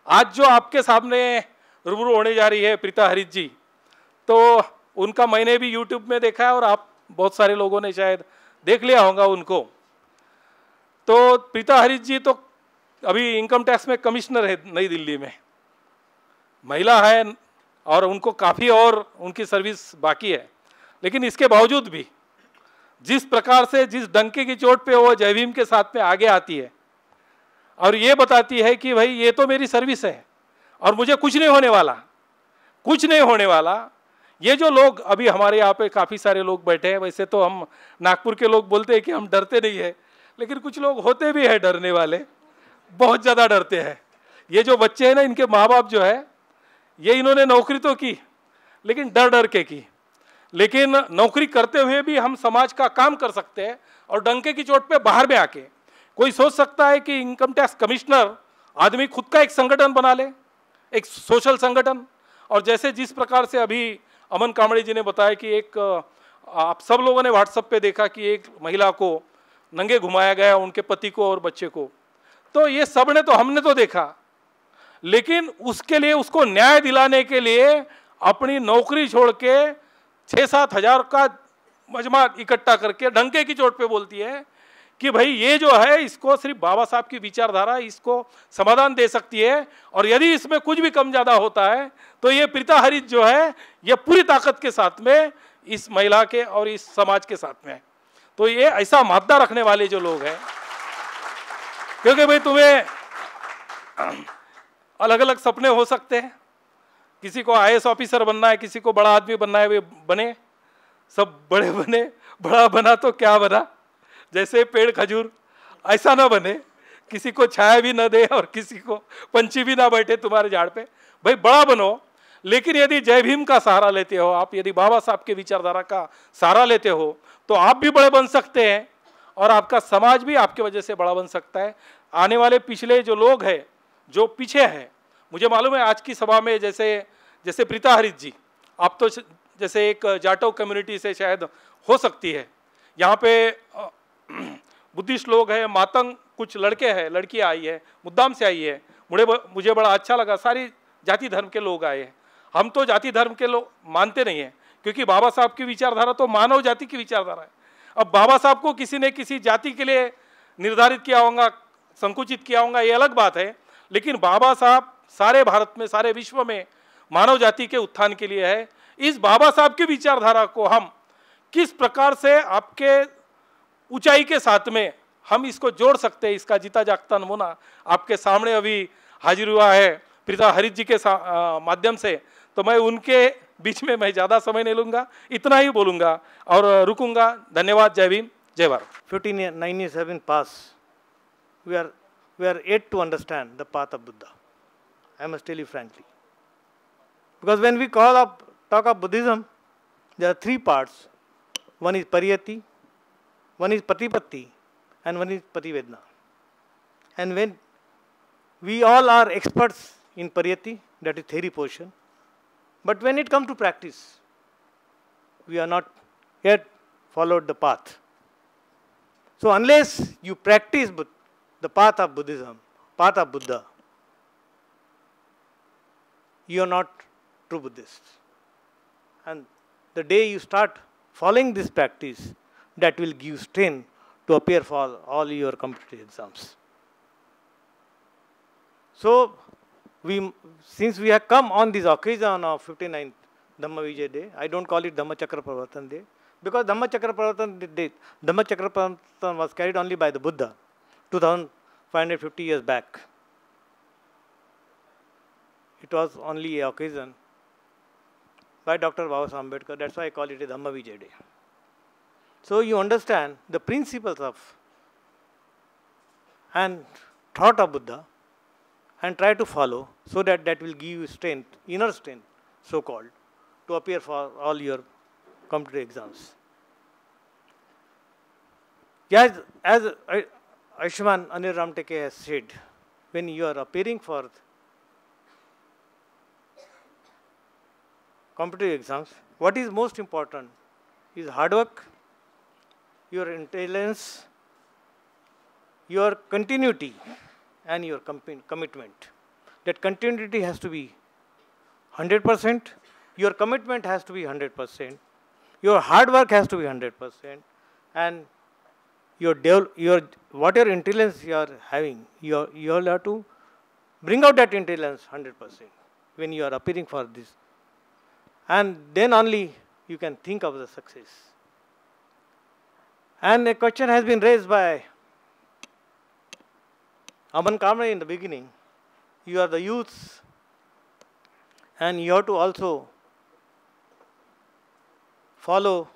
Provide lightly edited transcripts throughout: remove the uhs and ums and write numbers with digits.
आज जो आपके सामने रूबरू होने जा रही है प्रीता हरित जी, तो उनका मैंने भी यूट्यूब में देखा है और आप बहुत सारे लोगों ने शायद देख लिया होगा उनको। तो प्रीता हरित जी तो अभी इनकम टैक्स में कमिश्नर है नई दिल्ली में, महिला है और उनको काफ़ी और उनकी सर्विस बाकी है। लेकिन इसके बावजूद भी जिस प्रकार से, जिस डंके की चोट पे वो जय भीम के साथ में आगे आती है और ये बताती है कि भाई ये तो मेरी सर्विस है और मुझे कुछ नहीं होने वाला, कुछ नहीं होने वाला। ये जो लोग अभी हमारे यहाँ पे काफ़ी सारे लोग बैठे हैं, वैसे तो हम नागपुर के लोग बोलते हैं कि हम डरते नहीं है, लेकिन कुछ लोग होते भी हैं डरने वाले, बहुत ज़्यादा डरते हैं। ये जो बच्चे हैं ना, इनके माँ बाप जो है, ये इन्होंने नौकरी तो की लेकिन डर डर के की। लेकिन नौकरी करते हुए भी हम समाज का काम कर सकते हैं और डंके की चोट पे बाहर में आके कोई सोच सकता है कि इनकम टैक्स कमिश्नर आदमी खुद का एक संगठन बना ले, एक सोशल संगठन। और जैसे जिस प्रकार से अभी अमन कामड़े जी ने बताया कि एक आप सब लोगों ने व्हाट्सएप पे देखा कि एक महिला को नंगे घुमाया गया, उनके पति को और बच्चे को, तो ये सब ने तो, हमने तो देखा, लेकिन उसके लिए, उसको न्याय दिलाने के लिए अपनी नौकरी छोड़ के 6-7 हज़ार का मजमा इकट्ठा करके डंके की चोट पे बोलती है कि भाई ये जो है, इसको सिर्फ बाबा साहब की विचारधारा इसको समाधान दे सकती है, और यदि इसमें कुछ भी कम ज़्यादा होता है तो ये प्रीता हरित जो है ये पूरी ताकत के साथ में इस महिला के और इस समाज के साथ में है। तो ये ऐसा मादा रखने वाले जो लोग हैं, क्योंकि भाई तुम्हें अलग अलग सपने हो सकते हैं, किसी को आईएएस ऑफिसर बनना है, किसी को बड़ा आदमी बनना है, वे बने, सब बड़े बने, बड़ा बना तो क्या बना, जैसे पेड़ खजूर ऐसा ना बने, किसी को छाया भी ना दे और किसी को पंछी भी ना बैठे तुम्हारे झाड़ पे। भाई बड़ा बनो, लेकिन यदि जय भीम का सहारा लेते हो आप, यदि बाबा साहब के विचारधारा का सहारा लेते हो, तो आप भी बड़े बन सकते हैं और आपका समाज भी आपकी वजह से बड़ा बन सकता है। आने वाले पिछले जो लोग हैं, जो पीछे हैं, मुझे मालूम है आज की सभा में जैसे प्रीता हरित जी, आप तो जैसे एक जाटो कम्युनिटी से शायद हो सकती है, यहाँ पे बुद्धिस्ट लोग हैं, मातंग कुछ लड़के हैं, लड़कियाँ आई है, मुद्दाम से आई है, मुझे बड़ा अच्छा लगा, सारी जाति धर्म के लोग आए हैं। हम तो जाति धर्म के लोग मानते नहीं हैं, क्योंकि बाबा साहब की विचारधारा तो मानव जाति की विचारधारा है। अब बाबा साहब को किसी ने किसी जाति के लिए निर्धारित किया होगा, संकुचित किया होगा, ये अलग बात है, लेकिन बाबा साहब सारे भारत में, सारे विश्व में मानव जाति के उत्थान के लिए है। इस बाबा साहब की विचारधारा को हम किस प्रकार से आपके ऊंचाई के साथ में हम इसको जोड़ सकते हैं, इसका जीता जागता नमूना आपके सामने अभी हाजिर हुआ है प्रीता हरित जी के माध्यम से। तो मैं उनके बीच में मैं ज़्यादा समय नहीं लूँगा, इतना ही बोलूँगा और रुकूंगा। धन्यवाद। जय भीम, जय Bharat. 9 years have been passed. We are yet to understand the path of Buddha. I must tell you frankly. Because when we talk of Buddhism, there are 3 parts. One is Pariyati, one is Patipatti, and one is Pativedana. And when we all are experts in Pariyati, that is theory portion, but when it comes to practice, we are not yet followed the path. So unless you practice the path of Buddhism, path of Buddha, you are not true Buddhist. And the day you start following this practice, that will give strength to appear for all your competitive exams. So, since we have come on this occasion of 59th Dhamma Vijay Day, I don't call it Dhamma Chakra Pravartan Day, because Dhamma Chakra Pravartan was carried only by the Buddha 2550 years back. It was only an occasion by Dr. Baba Saheb Ambedkar. That's why I call it a Dhamma Vijay Day. So you understand the principles of and thought of Buddha and try to follow, so that will give you strength, inner strength, so-called, to appear for all your competitive exams. Yes, as Ayushman Anil Ramteke has said, when you are appearing for competitive exams, what is most important is hard work, your intelligence, your continuity, and your commitment. that continuity has to be 100%, your commitment has to be 100%, your hard work has to be 100%, and whatever intelligence you are having, you all have to bring out that intelligence 100% when you are appearing for this. And then only you can think of the success. And a question has been raised by Aman Kamble in the beginning. You are the youths, and you have to also follow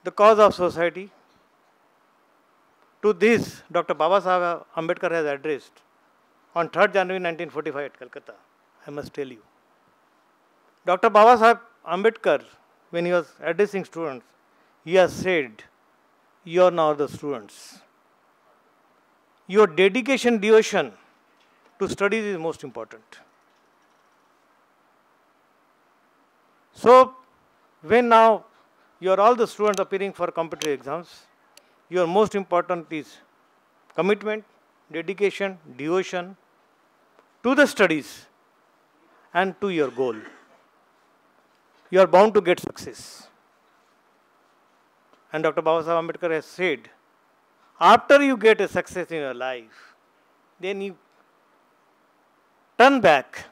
the cause of society. To this, Dr. Babasaheb Ambedkar has addressed on 3rd January 1945 at Calcutta. I must tell you. Dr. Babasaheb Ambedkar, when he was addressing students, he has said, "You are now the students. Your dedication, devotion to studies is most important." So, when now you are all the students appearing for competitive exams, your most important is commitment, dedication, devotion to the studies and to your goal. You are bound to get success. And Dr. Babasaheb Ambedkar has said, after you get a success in your life, then you turn back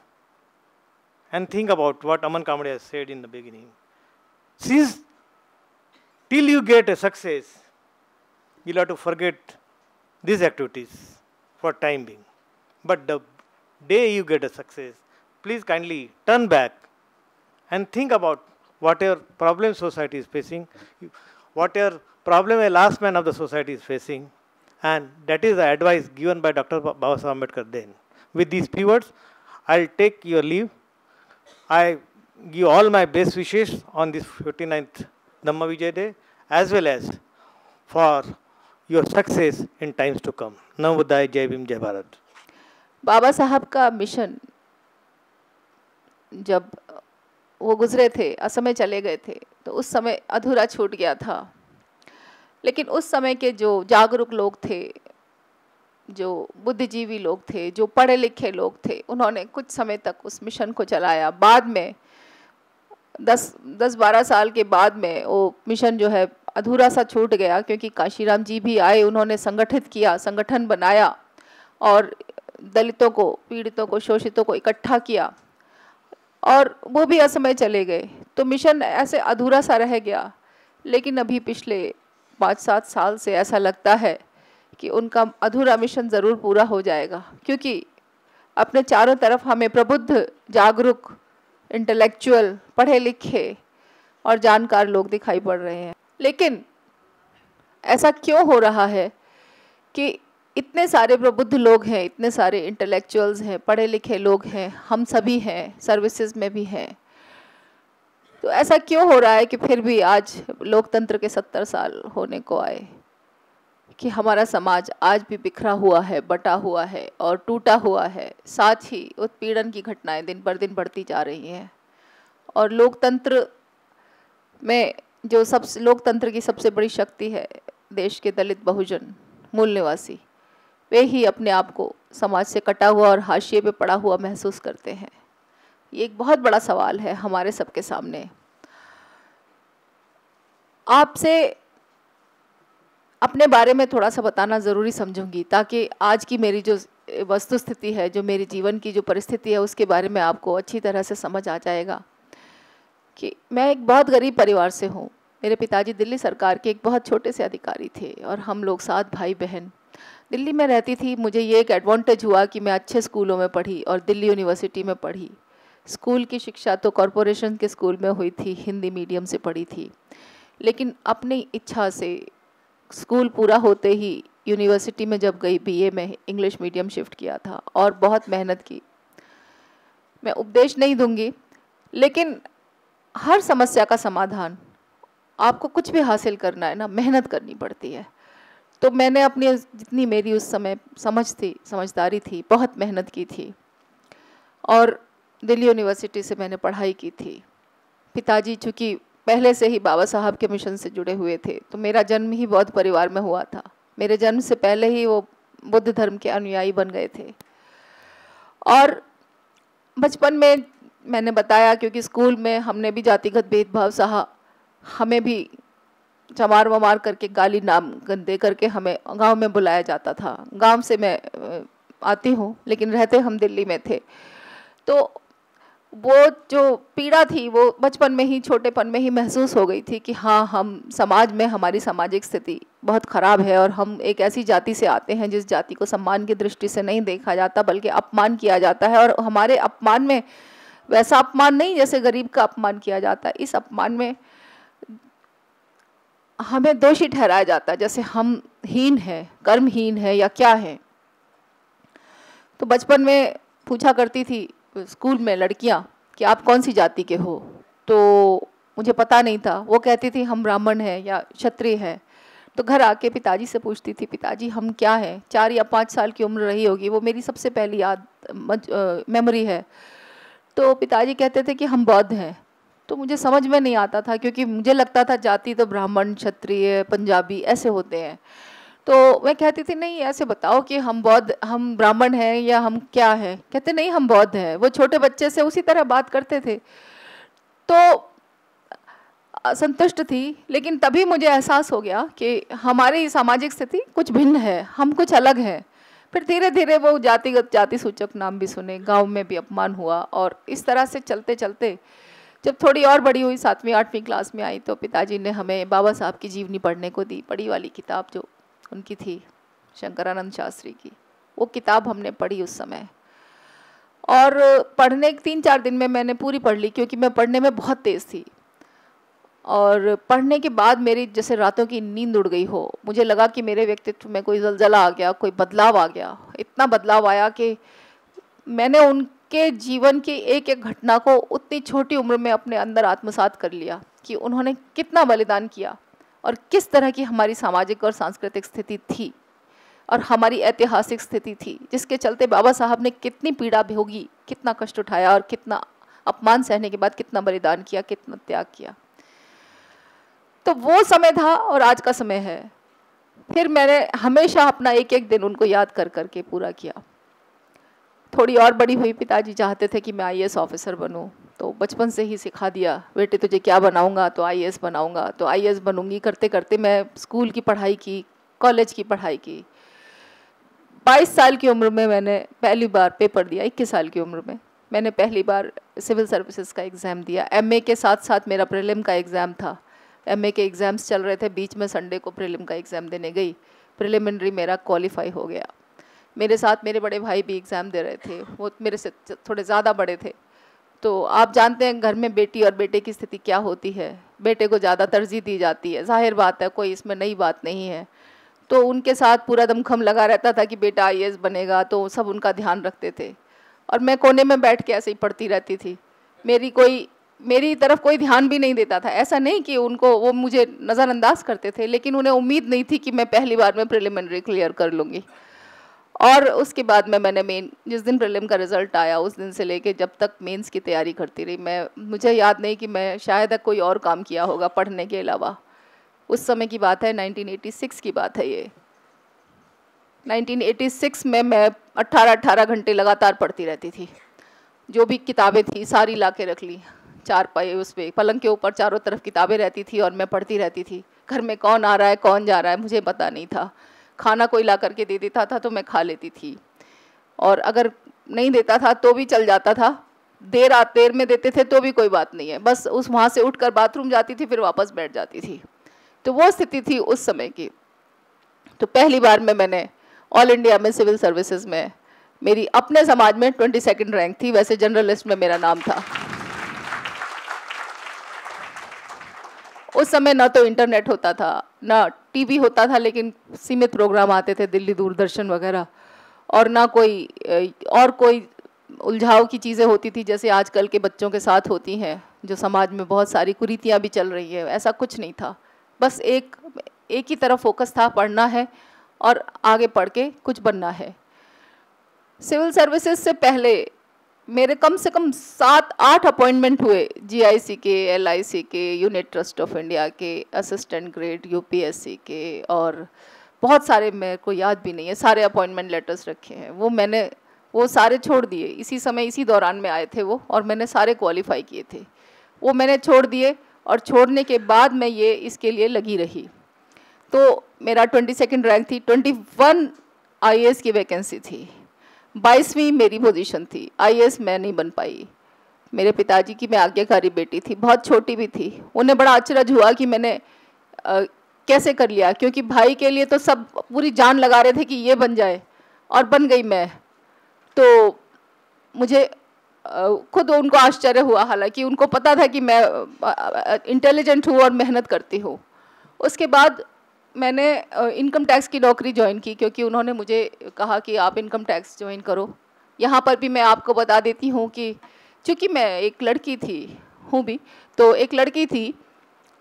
and think about what Aman Kamble has said in the beginning. Since till you get a success, you'll have to forget these activities for time being. But the day you get a success, please kindly turn back and think about whatever problem society is facing, whatever problem a last man of the society is facing, and that is the advice given by Dr. Babasaheb Ambedkar then. With these few words, I'll take your leave. I give all my best wishes on this 59th Dhamma Vijay Day, as well as for your success in times to come. Namo Buddhaya, Jai Bhim, Jai Bharat. बाबा साहब का mission जब वो गुजरे थे, असमय चले गए थे, तो उस समय अधूरा छूट गया था। लेकिन उस समय के जो जागरूक लोग थे, जो बुद्धिजीवी लोग थे, जो पढ़े लिखे लोग थे, उन्होंने कुछ समय तक उस मिशन को चलाया। बाद में 10-12 साल के बाद में वो मिशन जो है अधूरा सा छूट गया, क्योंकि काशीराम जी भी आए, उन्होंने संगठित किया, संगठन बनाया और दलितों को, पीड़ितों को, शोषितों को इकट्ठा किया, और वो भी असमय चले गए। तो मिशन ऐसे अधूरा सा रह गया। लेकिन अभी पिछले 5-7 साल से ऐसा लगता है कि उनका अधूरा मिशन ज़रूर पूरा हो जाएगा, क्योंकि अपने चारों तरफ हमें प्रबुद्ध, जागरूक, इंटेलेक्चुअल, पढ़े लिखे और जानकार लोग दिखाई पड़ रहे हैं। लेकिन ऐसा क्यों हो रहा है कि इतने सारे प्रबुद्ध लोग हैं, इतने सारे इंटेलेक्चुअल्स हैं, पढ़े लिखे लोग हैं, हम सभी हैं, सर्विसेज में भी हैं, तो ऐसा क्यों हो रहा है कि फिर भी आज लोकतंत्र के 70 साल होने को आए कि हमारा समाज आज भी बिखरा हुआ है, बटा हुआ है और टूटा हुआ है। साथ ही उत्पीड़न की घटनाएं दिन पर दिन बढ़ती जा रही हैं, और लोकतंत्र में जो लोकतंत्र की सबसे बड़ी शक्ति है, देश के दलित, बहुजन, मूल निवासी, वे ही अपने आप को समाज से कटा हुआ और हाशिए पे पड़ा हुआ महसूस करते हैं। ये एक बहुत बड़ा सवाल है हमारे सबके सामने। आपसे अपने बारे में थोड़ा सा बताना ज़रूरी समझूंगी, ताकि आज की मेरी जो वस्तु स्थिति है, जो मेरी जीवन की जो परिस्थिति है, उसके बारे में आपको अच्छी तरह से समझ आ जाएगा कि मैं एक बहुत गरीब परिवार से हूँ। मेरे पिताजी दिल्ली सरकार के एक बहुत छोटे से अधिकारी थे, और हम लोग 7 भाई बहन दिल्ली में रहती थी। मुझे ये एक एडवांटेज हुआ कि मैं अच्छे स्कूलों में पढ़ी और दिल्ली यूनिवर्सिटी में पढ़ी। स्कूल की शिक्षा तो कॉरपोरेशन के स्कूल में हुई थी, हिंदी मीडियम से पढ़ी थी, लेकिन अपनी इच्छा से स्कूल पूरा होते ही यूनिवर्सिटी में जब गई, बीए में इंग्लिश मीडियम शिफ्ट किया था और बहुत मेहनत की। मैं उपदेश नहीं दूंगी, लेकिन हर समस्या का समाधान, आपको कुछ भी हासिल करना है ना, मेहनत करनी पड़ती है। तो मैंने अपनी जितनी मेरी उस समय समझदारी थी, बहुत मेहनत की थी, और दिल्ली यूनिवर्सिटी से मैंने पढ़ाई की थी। पिताजी चूँकि पहले से ही बाबा साहब के मिशन से जुड़े हुए थे, तो मेरा जन्म ही बौद्ध परिवार में हुआ था। मेरे जन्म से पहले ही वो बुद्ध धर्म के अनुयायी बन गए थे। और बचपन में मैंने बताया, क्योंकि स्कूल में हमने भी जातिगत भेदभाव सहा, हमें भी चमार वमार करके गाली नाम गंदे करके हमें गांव में बुलाया जाता था। गांव से मैं आती हूँ, लेकिन रहते हम दिल्ली में थे। तो वो जो पीड़ा थी वो बचपन में ही, छोटेपन में ही महसूस हो गई थी कि हाँ, हम समाज में, हमारी सामाजिक स्थिति बहुत ख़राब है और हम एक ऐसी जाति से आते हैं जिस जाति को सम्मान की दृष्टि से नहीं देखा जाता बल्कि अपमान किया जाता है। और हमारे अपमान में वैसा अपमान नहीं जैसे गरीब का अपमान किया जाता है, इस अपमान में हमें दोषी ठहराया जाता है, जैसे हम हीन हैं, कर्महीन है या क्या है। तो बचपन में पूछा करती थी स्कूल में लड़कियां कि आप कौन सी जाति के हो, तो मुझे पता नहीं था। वो कहती थी हम ब्राह्मण हैं या क्षत्रिय हैं। तो घर आके पिताजी से पूछती थी, पिताजी हम क्या हैं। 4 या 5 साल की उम्र रही होगी, वो मेरी सबसे पहली याद मेमोरी है। तो पिताजी कहते थे कि हम बौद्ध हैं। तो मुझे समझ में नहीं आता था, क्योंकि मुझे लगता था जाति तो ब्राह्मण, क्षत्रिय, पंजाबी ऐसे होते हैं। तो मैं कहती थी नहीं, ऐसे बताओ कि हम बौद्ध, हम ब्राह्मण हैं या हम क्या हैं। कहते नहीं, हम बौद्ध हैं। वो छोटे बच्चे से उसी तरह बात करते थे। तो असंतुष्ट थी, लेकिन तभी मुझे एहसास हो गया कि हमारी सामाजिक स्थिति कुछ भिन्न है, हम कुछ अलग हैं। फिर धीरे धीरे वो जातिगत, जाति सूचक नाम भी सुने, गांव में भी अपमान हुआ। और इस तरह से चलते चलते जब थोड़ी और बड़ी हुई, 7वीं 8वीं क्लास में आई, तो पिताजी ने हमें बाबा साहब की जीवनी पढ़ने को दी। बड़ी वाली किताब जो उनकी थी, शंकरानंद शास्त्री की, वो किताब हमने पढ़ी उस समय। और पढ़ने 3-4 दिन में मैंने पूरी पढ़ ली, क्योंकि मैं पढ़ने में बहुत तेज़ थी। और पढ़ने के बाद मेरी जैसे रातों की नींद उड़ गई हो। मुझे लगा कि मेरे व्यक्तित्व में कोई ज़लज़ला आ गया, कोई बदलाव आ गया। इतना बदलाव आया कि मैंने उनके जीवन की एक एक घटना को उतनी छोटी उम्र में अपने अंदर आत्मसात कर लिया कि उन्होंने कितना बलिदान किया और किस तरह की हमारी सामाजिक और सांस्कृतिक स्थिति थी और हमारी ऐतिहासिक स्थिति थी, जिसके चलते बाबा साहब ने कितनी पीड़ा भोगी, कितना कष्ट उठाया और कितना अपमान सहने के बाद कितना बलिदान किया, कितना त्याग किया। तो वो समय था और आज का समय है। फिर मैंने हमेशा अपना एक एक दिन उनको याद कर करके पूरा किया। थोड़ी और बड़ी हुई, पिताजी चाहते थे कि मैं IAS ऑफिसर बनूं, तो बचपन से ही सिखा दिया, बेटे तुझे क्या बनाऊंगा, तो IAS बनाऊंगा, तो IAS बनूंगी। करते करते मैं स्कूल की पढ़ाई की, कॉलेज की पढ़ाई की। 22 साल की उम्र में मैंने पहली बार पेपर दिया। 21 साल की उम्र में मैंने पहली बार सिविल सर्विसेज का एग्ज़ाम दिया। MA के साथ साथ मेरा प्रीलिम का एग्ज़ाम था। MA के एग्ज़ाम्स चल रहे थे, बीच में संडे को प्रीलिम का एग्ज़ाम देने गई। प्रिलिमिनरी मेरा क्वालिफाई हो गया। मेरे साथ मेरे बड़े भाई भी एग्ज़ाम दे रहे थे, वो मेरे से थोड़े ज़्यादा बड़े थे। तो आप जानते हैं घर में बेटी और बेटे की स्थिति क्या होती है, बेटे को ज़्यादा तरजीह दी जाती है। जाहिर बात है, कोई इसमें नई बात नहीं है। तो उनके साथ पूरा दमखम लगा रहता था कि बेटा IAS बनेगा, तो सब उनका ध्यान रखते थे और मैं कोने में बैठ के ऐसे ही पढ़ती रहती थी। मेरी तरफ कोई ध्यान भी नहीं देता था। ऐसा नहीं कि उनको, वो मुझे नज़रअंदाज करते थे, लेकिन उन्हें उम्मीद नहीं थी कि मैं पहली बार में प्रिलिमिनरी क्लियर कर लूँगी। और उसके बाद में मैंने मेन, जिस दिन प्रीलिम का रिज़ल्ट आया उस दिन से लेके जब तक मेंस की तैयारी करती रही। मुझे याद नहीं कि मैं शायद कोई और काम किया होगा पढ़ने के अलावा। उस समय की बात है, 1986 की बात है ये। 1986 में मैं 18 घंटे लगातार पढ़ती रहती थी। जो भी किताबें थी सारी ला के रख ली, चारपाई उस पर पलंग के ऊपर चारों तरफ किताबें रहती थी और मैं पढ़ती रहती थी। घर में कौन आ रहा है कौन जा रहा है मुझे पता नहीं था। खाना कोई ला करके दे देता था तो मैं खा लेती थी, और अगर नहीं देता था तो भी चल जाता था। देर में देते थे तो भी कोई बात नहीं है, बस वहाँ से उठकर बाथरूम जाती थी, फिर वापस बैठ जाती थी। तो वो स्थिति थी उस समय की। तो पहली बार में मैंने ऑल इंडिया में सिविल सर्विसेज में, मेरी अपने समाज में 22nd रैंक थी, वैसे जनरल लिस्ट में मेरा नाम था। उस समय ना तो इंटरनेट होता था ना टीवी होता था, लेकिन सीमित प्रोग्राम आते थे, दिल्ली दूरदर्शन वगैरह, और ना कोई उलझाव की चीज़ें होती थी जैसे आजकल के बच्चों के साथ होती हैं, जो समाज में बहुत सारी कुरीतियाँ भी चल रही है। ऐसा कुछ नहीं था, बस एक ही तरफ फोकस था, पढ़ना है और आगे पढ़ के कुछ बनना है। सिविल सर्विसेज से पहले मेरे कम से कम 7-8 अपॉइंटमेंट हुए, GIC के, LIC के, यूनिट ट्रस्ट ऑफ इंडिया के, असिस्टेंट ग्रेड UPSC के, और बहुत सारे मेरे को याद भी नहीं है, सारे अपॉइंटमेंट लेटर्स रखे हैं। वो मैंने वो सारे छोड़ दिए। इसी समय इसी दौरान में आए थे वो, और मैंने सारे क्वालिफाई किए थे, वो मैंने छोड़ दिए। और छोड़ने के बाद मैं ये इसके लिए लगी रही। तो मेरा 22nd रैंक थी, 21 आईएएस की वैकेंसी थी, 22वीं मेरी पोजीशन थी। आईएएस मैं नहीं बन पाई। मेरे पिताजी की मैं आज्ञाकारी बेटी थी, बहुत छोटी भी थी। उन्हें बड़ा अचरज हुआ कि मैंने कैसे कर लिया, क्योंकि भाई के लिए तो सब पूरी जान लगा रहे थे कि ये बन जाए, और बन गई मैं। तो मुझे खुद उनको आश्चर्य हुआ, हालांकि उनको पता था कि मैं इंटेलिजेंट हूँ और मेहनत करती हूँ। उसके बाद मैंने इनकम टैक्स की नौकरी ज्वाइन की, क्योंकि उन्होंने मुझे कहा कि आप इनकम टैक्स ज्वाइन करो। यहाँ पर भी मैं आपको बता देती हूँ कि चूँकि मैं एक लड़की थी, हूँ भी, तो एक लड़की थी,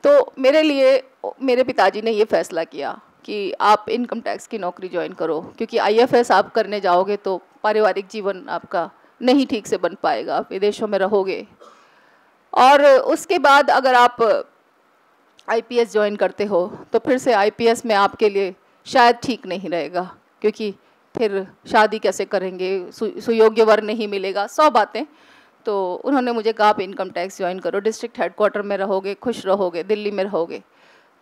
तो मेरे लिए मेरे पिताजी ने ये फैसला किया कि आप इनकम टैक्स की नौकरी ज्वाइन करो, क्योंकि आईएफएस आप करने जाओगे तो पारिवारिक जीवन आपका नहीं ठीक से बन पाएगा, विदेशों में रहोगे। और उसके बाद अगर आप आईपीएस ज्वाइन करते हो तो फिर से आईपीएस में आपके लिए शायद ठीक नहीं रहेगा, क्योंकि फिर शादी कैसे करेंगे, सुयोग्य वर नहीं मिलेगा, 100 बातें। तो उन्होंने मुझे कहा आप इनकम टैक्स ज्वाइन करो, डिस्ट्रिक्ट हेडक्वार्टर में रहोगे, खुश रहोगे, दिल्ली में रहोगे।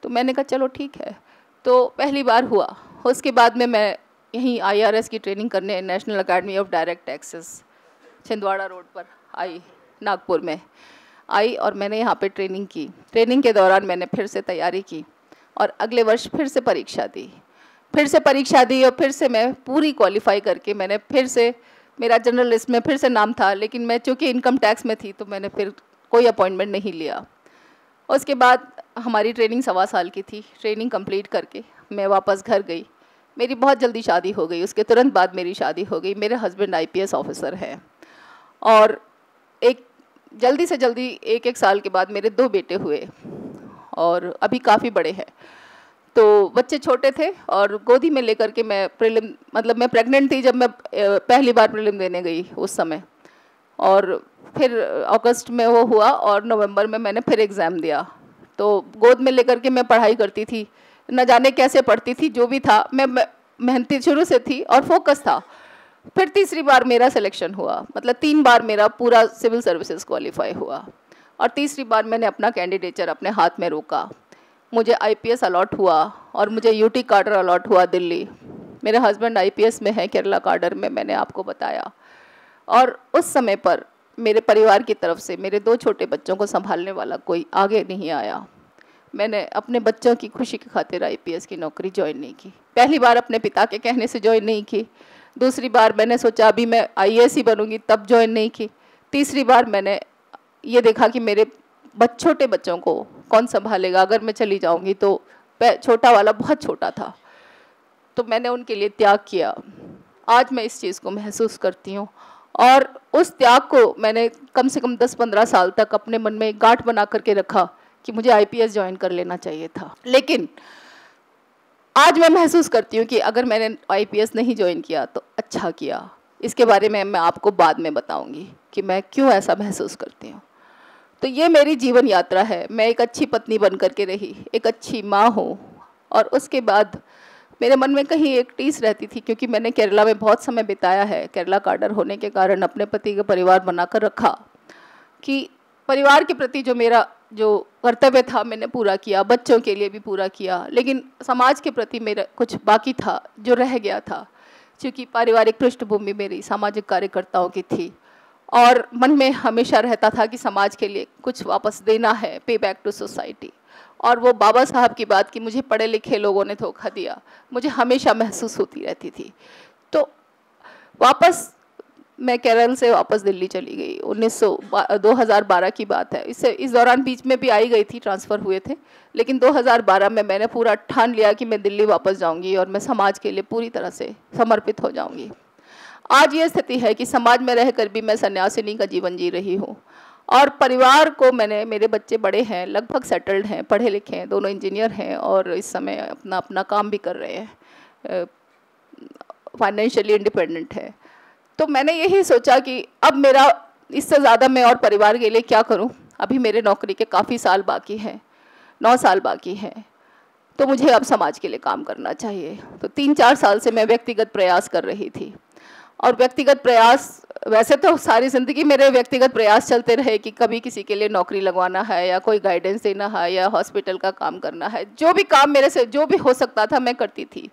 तो मैंने कहा चलो ठीक है। तो पहली बार हुआ। उसके बाद में मैं यहीं आईआरएस की ट्रेनिंग करने national academy of direct taxes Chhindwara road पर आई, नागपुर में आई, और मैंने यहाँ पे ट्रेनिंग की। ट्रेनिंग के दौरान मैंने फिर से तैयारी की और अगले वर्ष फिर से परीक्षा दी, और फिर से मैं पूरी क्वालिफाई करके मैंने फिर से, मेरा जनरल लिस्ट में फिर से नाम था, लेकिन मैं चूँकि इनकम टैक्स में थी तो मैंने फिर कोई अपॉइंटमेंट नहीं लिया। उसके बाद हमारी ट्रेनिंग 1.25 साल की थी। ट्रेनिंग कंप्लीट करके मैं वापस घर गई। मेरी बहुत जल्दी शादी हो गई, उसके तुरंत बाद मेरी शादी हो गई। मेरे हस्बैंड आईपीएस ऑफिसर हैं, और एक जल्दी से जल्दी 1 साल के बाद मेरे 2 बेटे हुए, और अभी काफ़ी बड़े हैं। तो बच्चे छोटे थे और गोदी में लेकर के मैं प्रीलिम, मतलब मैं प्रेग्नेंट थी जब मैं पहली बार प्रीलिम देने गई उस समय, और फिर अगस्त में वो हुआ और नवंबर में मैंने फिर एग्ज़ाम दिया। तो गोद में लेकर के मैं पढ़ाई करती थी, न जाने कैसे पढ़ती थी, जो भी था मैं मेहनती शुरू से थी और फोकस था। फिर तीसरी बार मेरा सिलेक्शन हुआ, मतलब 3 बार मेरा पूरा सिविल सर्विसेज क्वालिफाई हुआ, और तीसरी बार मैंने अपना कैंडिडेचर अपने हाथ में रोका। मुझे आईपीएस अलॉट हुआ और मुझे यूटी कार्डर अलॉट हुआ दिल्ली। मेरे हस्बैंड आईपीएस में हैं, केरला कार्डर में, मैंने आपको बताया। और उस समय पर मेरे परिवार की तरफ से मेरे 2 छोटे बच्चों को संभालने वाला कोई आगे नहीं आया। मैंने अपने बच्चों की खुशी की खातिर आईपीएस की नौकरी ज्वाइन नहीं की। पहली बार अपने पिता के कहने से ज्वाइन नहीं की, दूसरी बार मैंने सोचा अभी मैं आईएएस ही बनूंगी, तब ज्वाइन नहीं की। तीसरी बार मैंने ये देखा कि मेरे छोटे बच्चों को कौन संभालेगा, अगर मैं चली जाऊंगी तो। छोटा वाला बहुत छोटा था, तो मैंने उनके लिए त्याग किया। आज मैं इस चीज़ को महसूस करती हूँ, और उस त्याग को मैंने कम से कम 10-15 साल तक अपने मन में एक गांठ बना करके रखा कि मुझे आईपीएस ज्वाइन कर लेना चाहिए था। लेकिन आज मैं महसूस करती हूँ कि अगर मैंने आईपीएस नहीं ज्वाइन किया तो अच्छा किया। इसके बारे में मैं आपको बाद में बताऊंगी कि मैं क्यों ऐसा महसूस करती हूँ। तो ये मेरी जीवन यात्रा है। मैं एक अच्छी पत्नी बन करके रही, एक अच्छी माँ हूँ, और उसके बाद मेरे मन में कहीं एक टीस रहती थी, क्योंकि मैंने केरला में बहुत समय बिताया है। केरला कार्डर होने के कारण अपने पति का परिवार बनाकर रखा, कि परिवार के प्रति जो मेरा जो कर्तव्य था मैंने पूरा किया, बच्चों के लिए भी पूरा किया, लेकिन समाज के प्रति मेरा कुछ बाकी था जो रह गया था, क्योंकि पारिवारिक पृष्ठभूमि मेरी सामाजिक कार्यकर्ताओं की थी, और मन में हमेशा रहता था कि समाज के लिए कुछ वापस देना है, पे बैक टू सोसाइटी। और वो बाबा साहब की बात कि मुझे पढ़े लिखे लोगों ने धोखा दिया, मुझे हमेशा महसूस होती रहती थी। तो वापस मैं केरल से वापस दिल्ली चली गई। 2012 की बात है। इस दौरान बीच में भी आई गई थी, ट्रांसफ़र हुए थे, लेकिन 2012 में मैंने पूरा ठान लिया कि मैं दिल्ली वापस जाऊंगी और मैं समाज के लिए पूरी तरह से समर्पित हो जाऊंगी। आज ये स्थिति है कि समाज में रहकर भी मैं सन्यासिनी का जीवन जी रही हूँ, और परिवार को मैंने, मेरे बच्चे बड़े हैं, लगभग सेटल्ड हैं, पढ़े लिखे हैं, दोनों इंजीनियर हैं, और इस समय अपना अपना काम भी कर रहे हैं, फाइनेंशियली इंडिपेंडेंट है। तो मैंने यही सोचा कि अब मेरा इससे ज़्यादा मैं और परिवार के लिए क्या करूं। अभी मेरे नौकरी के काफ़ी साल बाकी हैं, 9 साल बाकी हैं, तो मुझे अब समाज के लिए काम करना चाहिए। तो 3-4 साल से मैं व्यक्तिगत प्रयास कर रही थी, और व्यक्तिगत प्रयास, वैसे तो सारी ज़िंदगी मेरे व्यक्तिगत प्रयास चलते रहे कि कभी किसी के लिए नौकरी लगवाना है या कोई गाइडेंस देना है या हॉस्पिटल का काम करना है, जो भी काम मेरे से जो भी हो सकता था मैं करती थी।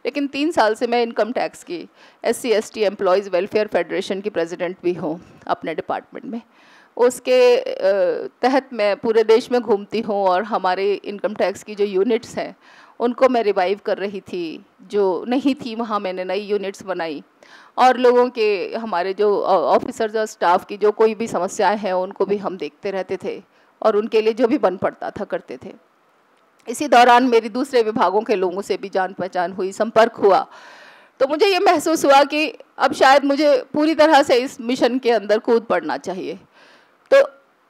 लेकिन 3 साल से मैं इनकम टैक्स की SC/ST एम्प्लॉयज़ वेलफेयर फेडरेशन की प्रेसिडेंट भी हूँ अपने डिपार्टमेंट में। उसके तहत मैं पूरे देश में घूमती हूँ और हमारे इनकम टैक्स की जो यूनिट्स हैं उनको मैं रिवाइव कर रही थी, जो नहीं थी वहाँ मैंने नई यूनिट्स बनाई, और लोगों के, हमारे जो ऑफिसर्स और स्टाफ की जो कोई भी समस्याएं हैं उनको भी हम देखते रहते थे और उनके लिए जो भी बन पड़ता था करते थे। इसी दौरान मेरी दूसरे विभागों के लोगों से भी जान पहचान हुई, संपर्क हुआ, तो मुझे ये महसूस हुआ कि अब शायद मुझे पूरी तरह से इस मिशन के अंदर कूद पड़ना चाहिए। तो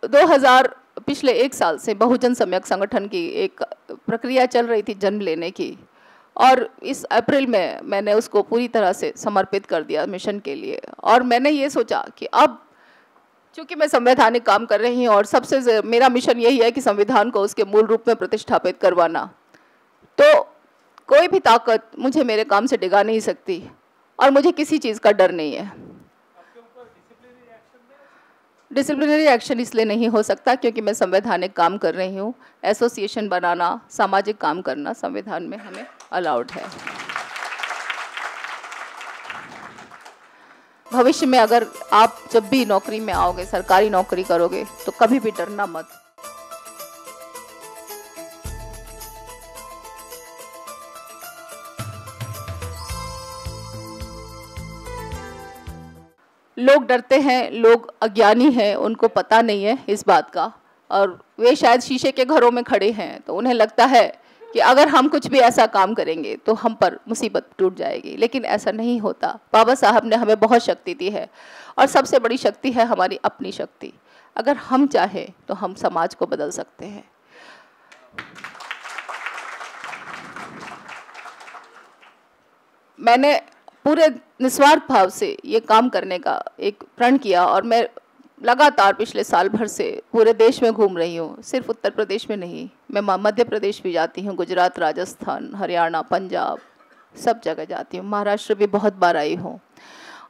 2000 पिछले 1 साल से बहुजन सम्यक संगठन की एक प्रक्रिया चल रही थी जन्म लेने की, और इस अप्रैल में मैंने उसको पूरी तरह से समर्पित कर दिया मिशन के लिए। और मैंने ये सोचा कि अब चूँकि मैं संवैधानिक काम कर रही हूँ और सबसे मेरा मिशन यही है कि संविधान को उसके मूल रूप में प्रतिष्ठापित करवाना, तो कोई भी ताकत मुझे मेरे काम से डिगा नहीं सकती और मुझे किसी चीज़ का डर नहीं है। डिसिप्लिनरी एक्शन इसलिए नहीं हो सकता क्योंकि मैं संवैधानिक काम कर रही हूँ। एसोसिएशन बनाना, सामाजिक काम करना संविधान में हमें अलाउड है। भविष्य में अगर आप जब भी नौकरी में आओगे, सरकारी नौकरी करोगे, तो कभी भी डरना मत। लोग डरते हैं, लोग अज्ञानी हैं, उनको पता नहीं है इस बात का, और वे शायद शीशे के घरों में खड़े हैं तो उन्हें लगता है कि अगर हम कुछ भी ऐसा काम करेंगे तो हम पर मुसीबत टूट जाएगी। लेकिन ऐसा नहीं होता। बाबा साहब ने हमें बहुत शक्ति दी है और सबसे बड़ी शक्ति है हमारी अपनी शक्ति। अगर हम चाहें तो हम समाज को बदल सकते हैं। मैंने पूरे निस्वार्थ भाव से ये काम करने का एक प्रण किया और मैं लगातार पिछले साल भर से पूरे देश में घूम रही हूँ। सिर्फ उत्तर प्रदेश में नहीं, मैं मध्य प्रदेश भी जाती हूँ, गुजरात, राजस्थान, हरियाणा, पंजाब, सब जगह जाती हूँ। महाराष्ट्र भी बहुत बार आई हूँ।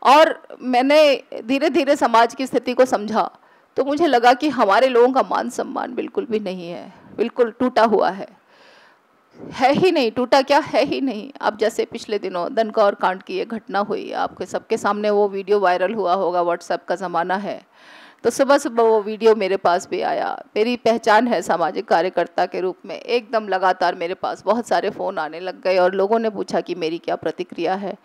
और मैंने धीरे धीरे समाज की स्थिति को समझा तो मुझे लगा कि हमारे लोगों का मान सम्मान बिल्कुल भी नहीं है, बिल्कुल टूटा हुआ है ही नहीं। टूटा क्या है ही नहीं। अब जैसे पिछले दिनों दनकौर कांड की ये घटना हुई, आपके सबके सामने वो वीडियो वायरल हुआ होगा, व्हाट्सएप का ज़माना है, तो सुबह सुबह वो वीडियो मेरे पास भी आया। मेरी पहचान है सामाजिक कार्यकर्ता के रूप में। एकदम लगातार मेरे पास बहुत सारे फ़ोन आने लग गए और लोगों ने पूछा कि मेरी क्या प्रतिक्रिया है।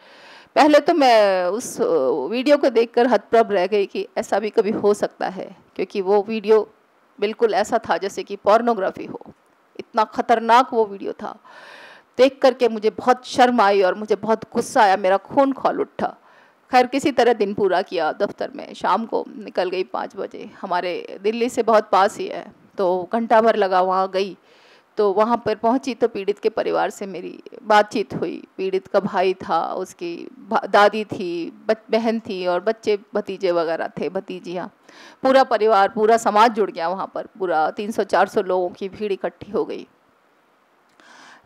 पहले तो मैं उस वीडियो को देखकर हतप्रभ रह गई कि ऐसा भी कभी हो सकता है, क्योंकि वो वीडियो बिल्कुल ऐसा था जैसे कि पोर्नोग्राफी हो। इतना ख़तरनाक वो वीडियो था। देख करके मुझे बहुत शर्म आई और मुझे बहुत गुस्सा आया, मेरा खून खौल उठा। खैर किसी तरह दिन पूरा किया दफ्तर में। शाम को निकल गई 5 बजे। हमारे दिल्ली से बहुत पास ही है, तो घंटा भर लगा वहाँ गई। तो वहाँ पर पहुँची तो पीड़ित के परिवार से मेरी बातचीत हुई। पीड़ित का भाई था, उसकी दादी थी, बहन थी और बच्चे भतीजे वगैरह थे, भतीजियाँ। पूरा परिवार, पूरा समाज जुड़ गया वहाँ पर। पूरा 300-400 लोगों की भीड़ इकट्ठी हो गई।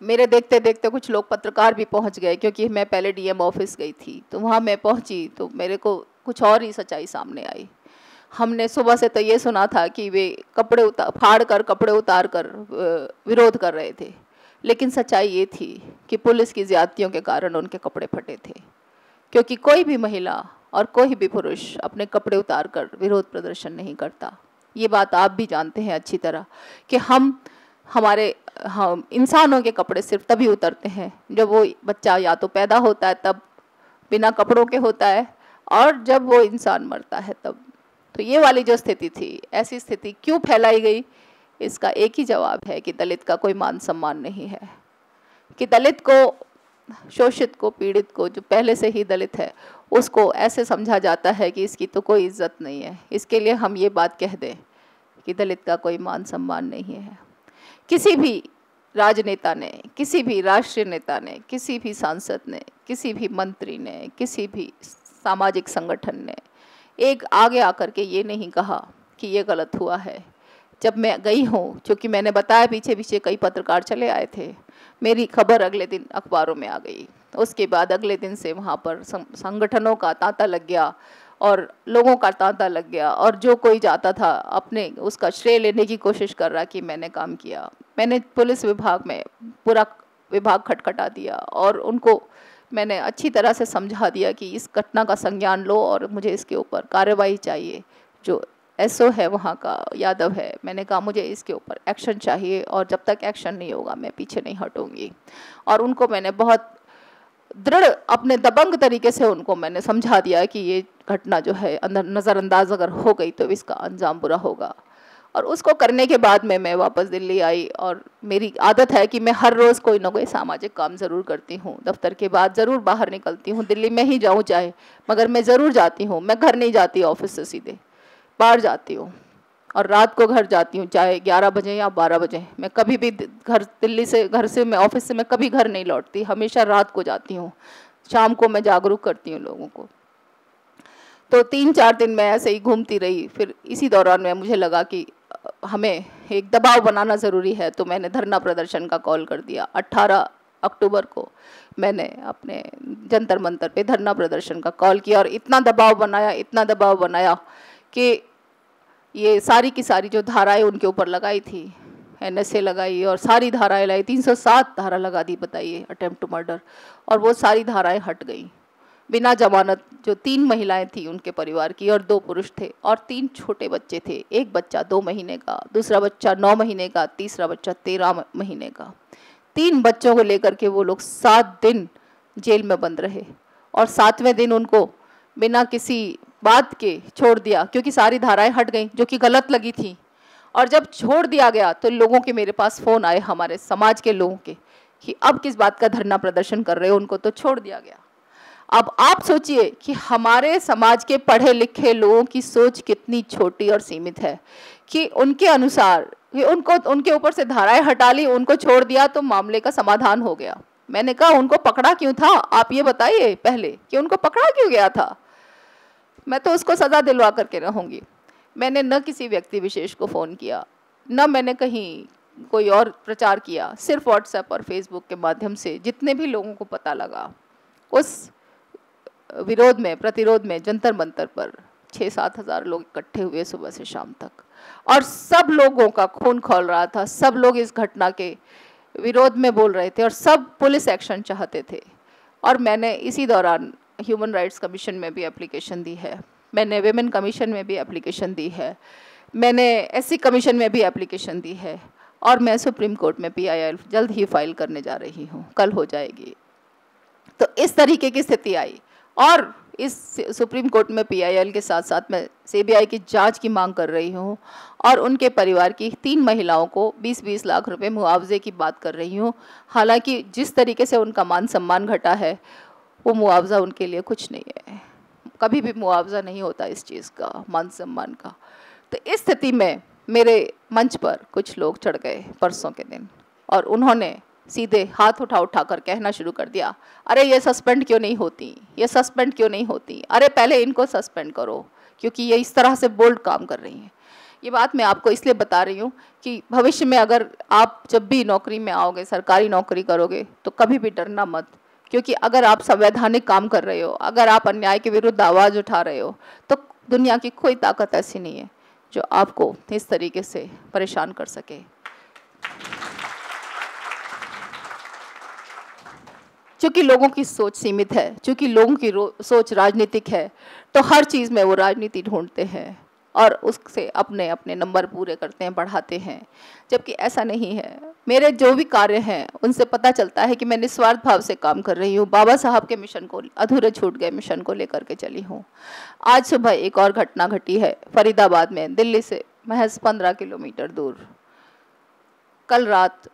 मेरे देखते देखते कुछ लोग पत्रकार भी पहुँच गए, क्योंकि मैं पहले DM ऑफिस गई थी। तो वहाँ मैं पहुँची तो मेरे को कुछ और ही सच्चाई सामने आई। हमने सुबह से तो ये सुना था कि वे कपड़े फाड़ कर, कपड़े उतार कर विरोध कर रहे थे, लेकिन सच्चाई ये थी कि पुलिस की ज़्यादतियों के कारण उनके कपड़े फटे थे। क्योंकि कोई भी महिला और कोई भी पुरुष अपने कपड़े उतार कर विरोध प्रदर्शन नहीं करता। ये बात आप भी जानते हैं अच्छी तरह कि हम इंसानों के कपड़े सिर्फ तभी उतरते हैं जब वो बच्चा या तो पैदा होता है तब बिना कपड़ों के होता है, और जब वो इंसान मरता है तब। तो ये वाली जो स्थिति थी, ऐसी स्थिति क्यों फैलाई गई, इसका एक ही जवाब है कि दलित का कोई मान सम्मान नहीं है। कि दलित को, शोषित को, पीड़ित को, जो पहले से ही दलित है, उसको ऐसे समझा जाता है कि इसकी तो कोई इज्जत नहीं है। इसके लिए हम ये बात कह दें कि दलित का कोई मान सम्मान नहीं है। किसी भी राजनेता ने, किसी भी राष्ट्रीय नेता ने, किसी भी सांसद ने, किसी भी मंत्री ने, किसी भी सामाजिक संगठन ने एक आगे आकर के ये नहीं कहा कि ये गलत हुआ है। जब मैं गई हूँ, क्योंकि मैंने बताया पीछे पीछे कई पत्रकार चले आए थे, मेरी खबर अगले दिन अखबारों में आ गई। उसके बाद अगले दिन से वहाँ पर संगठनों का तांता लग गया और लोगों का तांता लग गया, और जो कोई जाता था अपने उसका श्रेय लेने की कोशिश कर रहा कि मैंने काम किया। मैंने पुलिस विभाग में पूरा विभाग खटखटा दिया और उनको मैंने अच्छी तरह से समझा दिया कि इस घटना का संज्ञान लो और मुझे इसके ऊपर कार्रवाई चाहिए। जो एसओ है वहाँ का, यादव है, मैंने कहा मुझे इसके ऊपर एक्शन चाहिए और जब तक एक्शन नहीं होगा मैं पीछे नहीं हटूंगी। और उनको मैंने बहुत दृढ़ अपने दबंग तरीके से उनको मैंने समझा दिया कि ये घटना जो है अंदर नज़रअंदाज अगर हो गई तो इसका अंजाम बुरा होगा। और उसको करने के बाद में मैं वापस दिल्ली आई, और मेरी आदत है कि मैं हर रोज़ कोई ना कोई सामाजिक काम ज़रूर करती हूँ। दफ्तर के बाद ज़रूर बाहर निकलती हूँ, दिल्ली में ही जाऊँ चाहे, मगर मैं ज़रूर जाती हूँ। मैं घर नहीं जाती ऑफिस से, सीधे बाहर जाती हूँ और रात को घर जाती हूँ, चाहे 11 बजे या 12 बजे। मैं कभी भी घर से मैं ऑफिस से मैं कभी घर नहीं लौटती, हमेशा रात को जाती हूँ। शाम को मैं जागरूक करती हूँ लोगों को। तो 3-4 दिन मैं ऐसे ही घूमती रही। फिर इसी दौरान में मुझे लगा कि हमें एक दबाव बनाना ज़रूरी है, तो मैंने धरना प्रदर्शन का कॉल कर दिया। 18 अक्टूबर को मैंने अपने जंतर मंतर पे धरना प्रदर्शन का कॉल किया और इतना दबाव बनाया कि ये सारी की सारी जो धाराएं उनके ऊपर लगाई थी, एनएसए लगाई और सारी धाराएं लाई, 307 धारा लगा दी, बताइए, अटेम्प्ट टू मर्डर, और वो सारी धाराएं हट गई बिना जमानत। जो 3 महिलाएं थी उनके परिवार की और 2 पुरुष थे और 3 छोटे बच्चे थे, एक बच्चा 2 महीने का, दूसरा बच्चा 9 महीने का, तीसरा बच्चा 13 महीने का। 3 बच्चों को लेकर के वो लोग 7 दिन जेल में बंद रहे और 7वें दिन उनको बिना किसी बात के छोड़ दिया, क्योंकि सारी धाराएं हट गई जो कि गलत लगी थी। और जब छोड़ दिया गया तो लोगों के मेरे पास फ़ोन आए, हमारे समाज के लोगों के, कि अब किस बात का धरना प्रदर्शन कर रहे हो, उनको तो छोड़ दिया गया। अब आप सोचिए कि हमारे समाज के पढ़े लिखे लोगों की सोच कितनी छोटी और सीमित है कि उनके अनुसार कि उनके ऊपर से धाराएं हटा ली, उनको छोड़ दिया तो मामले का समाधान हो गया। मैंने कहा उनको पकड़ा क्यों था, आप ये बताइए पहले कि उनको पकड़ा क्यों गया था। मैं तो उसको सज़ा दिलवा करके रहूँगी। मैंने न किसी व्यक्ति विशेष को फ़ोन किया, न मैंने कहीं कोई और प्रचार किया, सिर्फ व्हाट्सएप और फेसबुक के माध्यम से जितने भी लोगों को पता लगा, उस विरोध में, प्रतिरोध में जंतर मंतर पर 6-7 हज़ार लोग इकट्ठे हुए सुबह से शाम तक, और सब लोगों का खून खौल रहा था। सब लोग इस घटना के विरोध में बोल रहे थे और सब पुलिस एक्शन चाहते थे। और मैंने इसी दौरान ह्यूमन राइट्स कमीशन में भी एप्लीकेशन दी है, मैंने विमेन कमीशन में भी एप्लीकेशन दी है, मैंने एससी कमीशन में भी एप्लीकेशन दी है, और मैं सुप्रीम कोर्ट में PIL जल्द ही फाइल करने जा रही हूँ, कल हो जाएगी। तो इस तरीके की स्थिति आई, और इस सुप्रीम कोर्ट में PIL के साथ साथ मैं CBI की जांच की मांग कर रही हूँ और उनके परिवार की 3 महिलाओं को 20-20 लाख रुपए मुआवजे की बात कर रही हूँ। हालांकि जिस तरीके से उनका मान सम्मान घटा है, वो मुआवजा उनके लिए कुछ नहीं है, कभी भी मुआवजा नहीं होता इस चीज़ का, मान सम्मान का। तो इस स्थिति में मेरे मंच पर कुछ लोग चढ़ गए परसों के दिन, और उन्होंने सीधे हाथ उठा कर कहना शुरू कर दिया, अरे ये सस्पेंड क्यों नहीं होती, ये सस्पेंड क्यों नहीं होती, अरे पहले इनको सस्पेंड करो, क्योंकि ये इस तरह से बोल्ड काम कर रही हैं। ये बात मैं आपको इसलिए बता रही हूँ कि भविष्य में अगर आप जब भी नौकरी में आओगे, सरकारी नौकरी करोगे, तो कभी भी डरना मत, क्योंकि अगर आप संवैधानिक काम कर रहे हो, अगर आप अन्याय के विरुद्ध आवाज़ उठा रहे हो, तो दुनिया की कोई ताकत ऐसी नहीं है जो आपको इस तरीके से परेशान कर सके। चूँकि लोगों की सोच सीमित है, चूँकि लोगों की सोच राजनीतिक है, तो हर चीज़ में वो राजनीति ढूंढते हैं और उससे अपने अपने नंबर पूरे करते हैं, बढ़ाते हैं, जबकि ऐसा नहीं है। मेरे जो भी कार्य हैं उनसे पता चलता है कि मैं निस्वार्थ भाव से काम कर रही हूँ। बाबा साहब के मिशन को, अधूरे छूट गए मिशन को लेकर के चली हूँ। आज सुबह एक और घटना घटी है फरीदाबाद में, दिल्ली से महज 15 किलोमीटर दूर। कल रात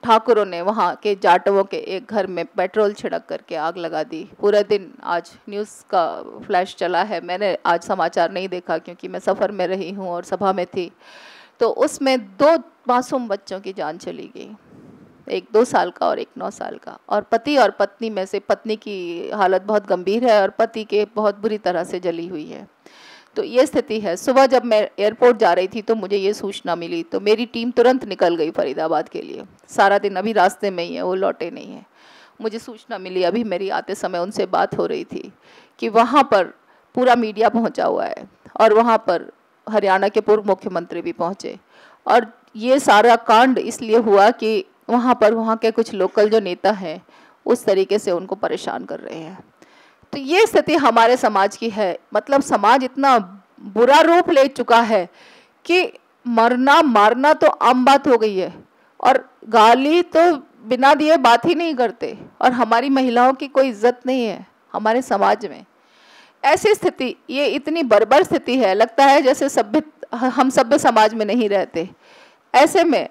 ठाकुरों ने वहाँ के जाटवों के एक घर में पेट्रोल छिड़क करके आग लगा दी। पूरे दिन आज न्यूज़ का फ्लैश चला है, मैंने आज समाचार नहीं देखा क्योंकि मैं सफ़र में रही हूँ और सभा में थी। तो उसमें 2 मासूम बच्चों की जान चली गई, एक 2 साल का और एक 9 साल का। और पति और पत्नी में से पत्नी की हालत बहुत गंभीर है और पति के बहुत बुरी तरह से जली हुई है। तो ये स्थिति है। सुबह जब मैं एयरपोर्ट जा रही थी तो मुझे ये सूचना मिली, तो मेरी टीम तुरंत निकल गई फरीदाबाद के लिए। सारा दिन अभी रास्ते में ही है, वो लौटे नहीं है। मुझे सूचना मिली, अभी मेरी आते समय उनसे बात हो रही थी कि वहाँ पर पूरा मीडिया पहुँचा हुआ है और वहाँ पर हरियाणा के पूर्व मुख्यमंत्री भी पहुँचे। और ये सारा कांड इसलिए हुआ कि वहाँ पर वहाँ के कुछ लोकल जो नेता हैं उस तरीके से उनको परेशान कर रहे हैं। तो ये स्थिति हमारे समाज की है। मतलब समाज इतना बुरा रूप ले चुका है कि मरना मारना तो आम बात हो गई है, और गाली तो बिना दिए बात ही नहीं करते, और हमारी महिलाओं की कोई इज्जत नहीं है हमारे समाज में। ऐसी स्थिति, ये इतनी बर्बर स्थिति है, लगता है जैसे हम सभ्य समाज में नहीं रहते। ऐसे में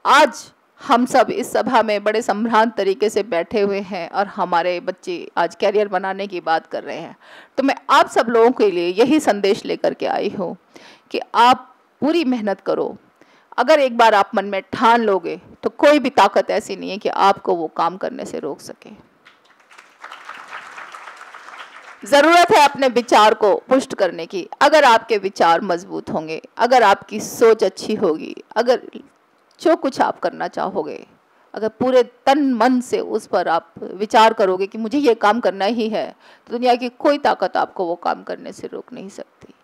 आज हम सब इस सभा में बड़े संभ्रांत तरीके से बैठे हुए हैं और हमारे बच्चे आज कैरियर बनाने की बात कर रहे हैं। तो मैं आप सब लोगों के लिए यही संदेश लेकर के आई हूँ कि आप पूरी मेहनत करो। अगर एक बार आप मन में ठान लोगे तो कोई भी ताकत ऐसी नहीं है कि आपको वो काम करने से रोक सके। ज़रूरत है अपने विचार को पुष्ट करने की। अगर आपके विचार मजबूत होंगे, अगर आपकी सोच अच्छी होगी, अगर जो कुछ आप करना चाहोगे, अगर पूरे तन मन से उस पर आप विचार करोगे कि मुझे ये काम करना ही है, तो दुनिया की कोई ताकत आपको वो काम करने से रोक नहीं सकती।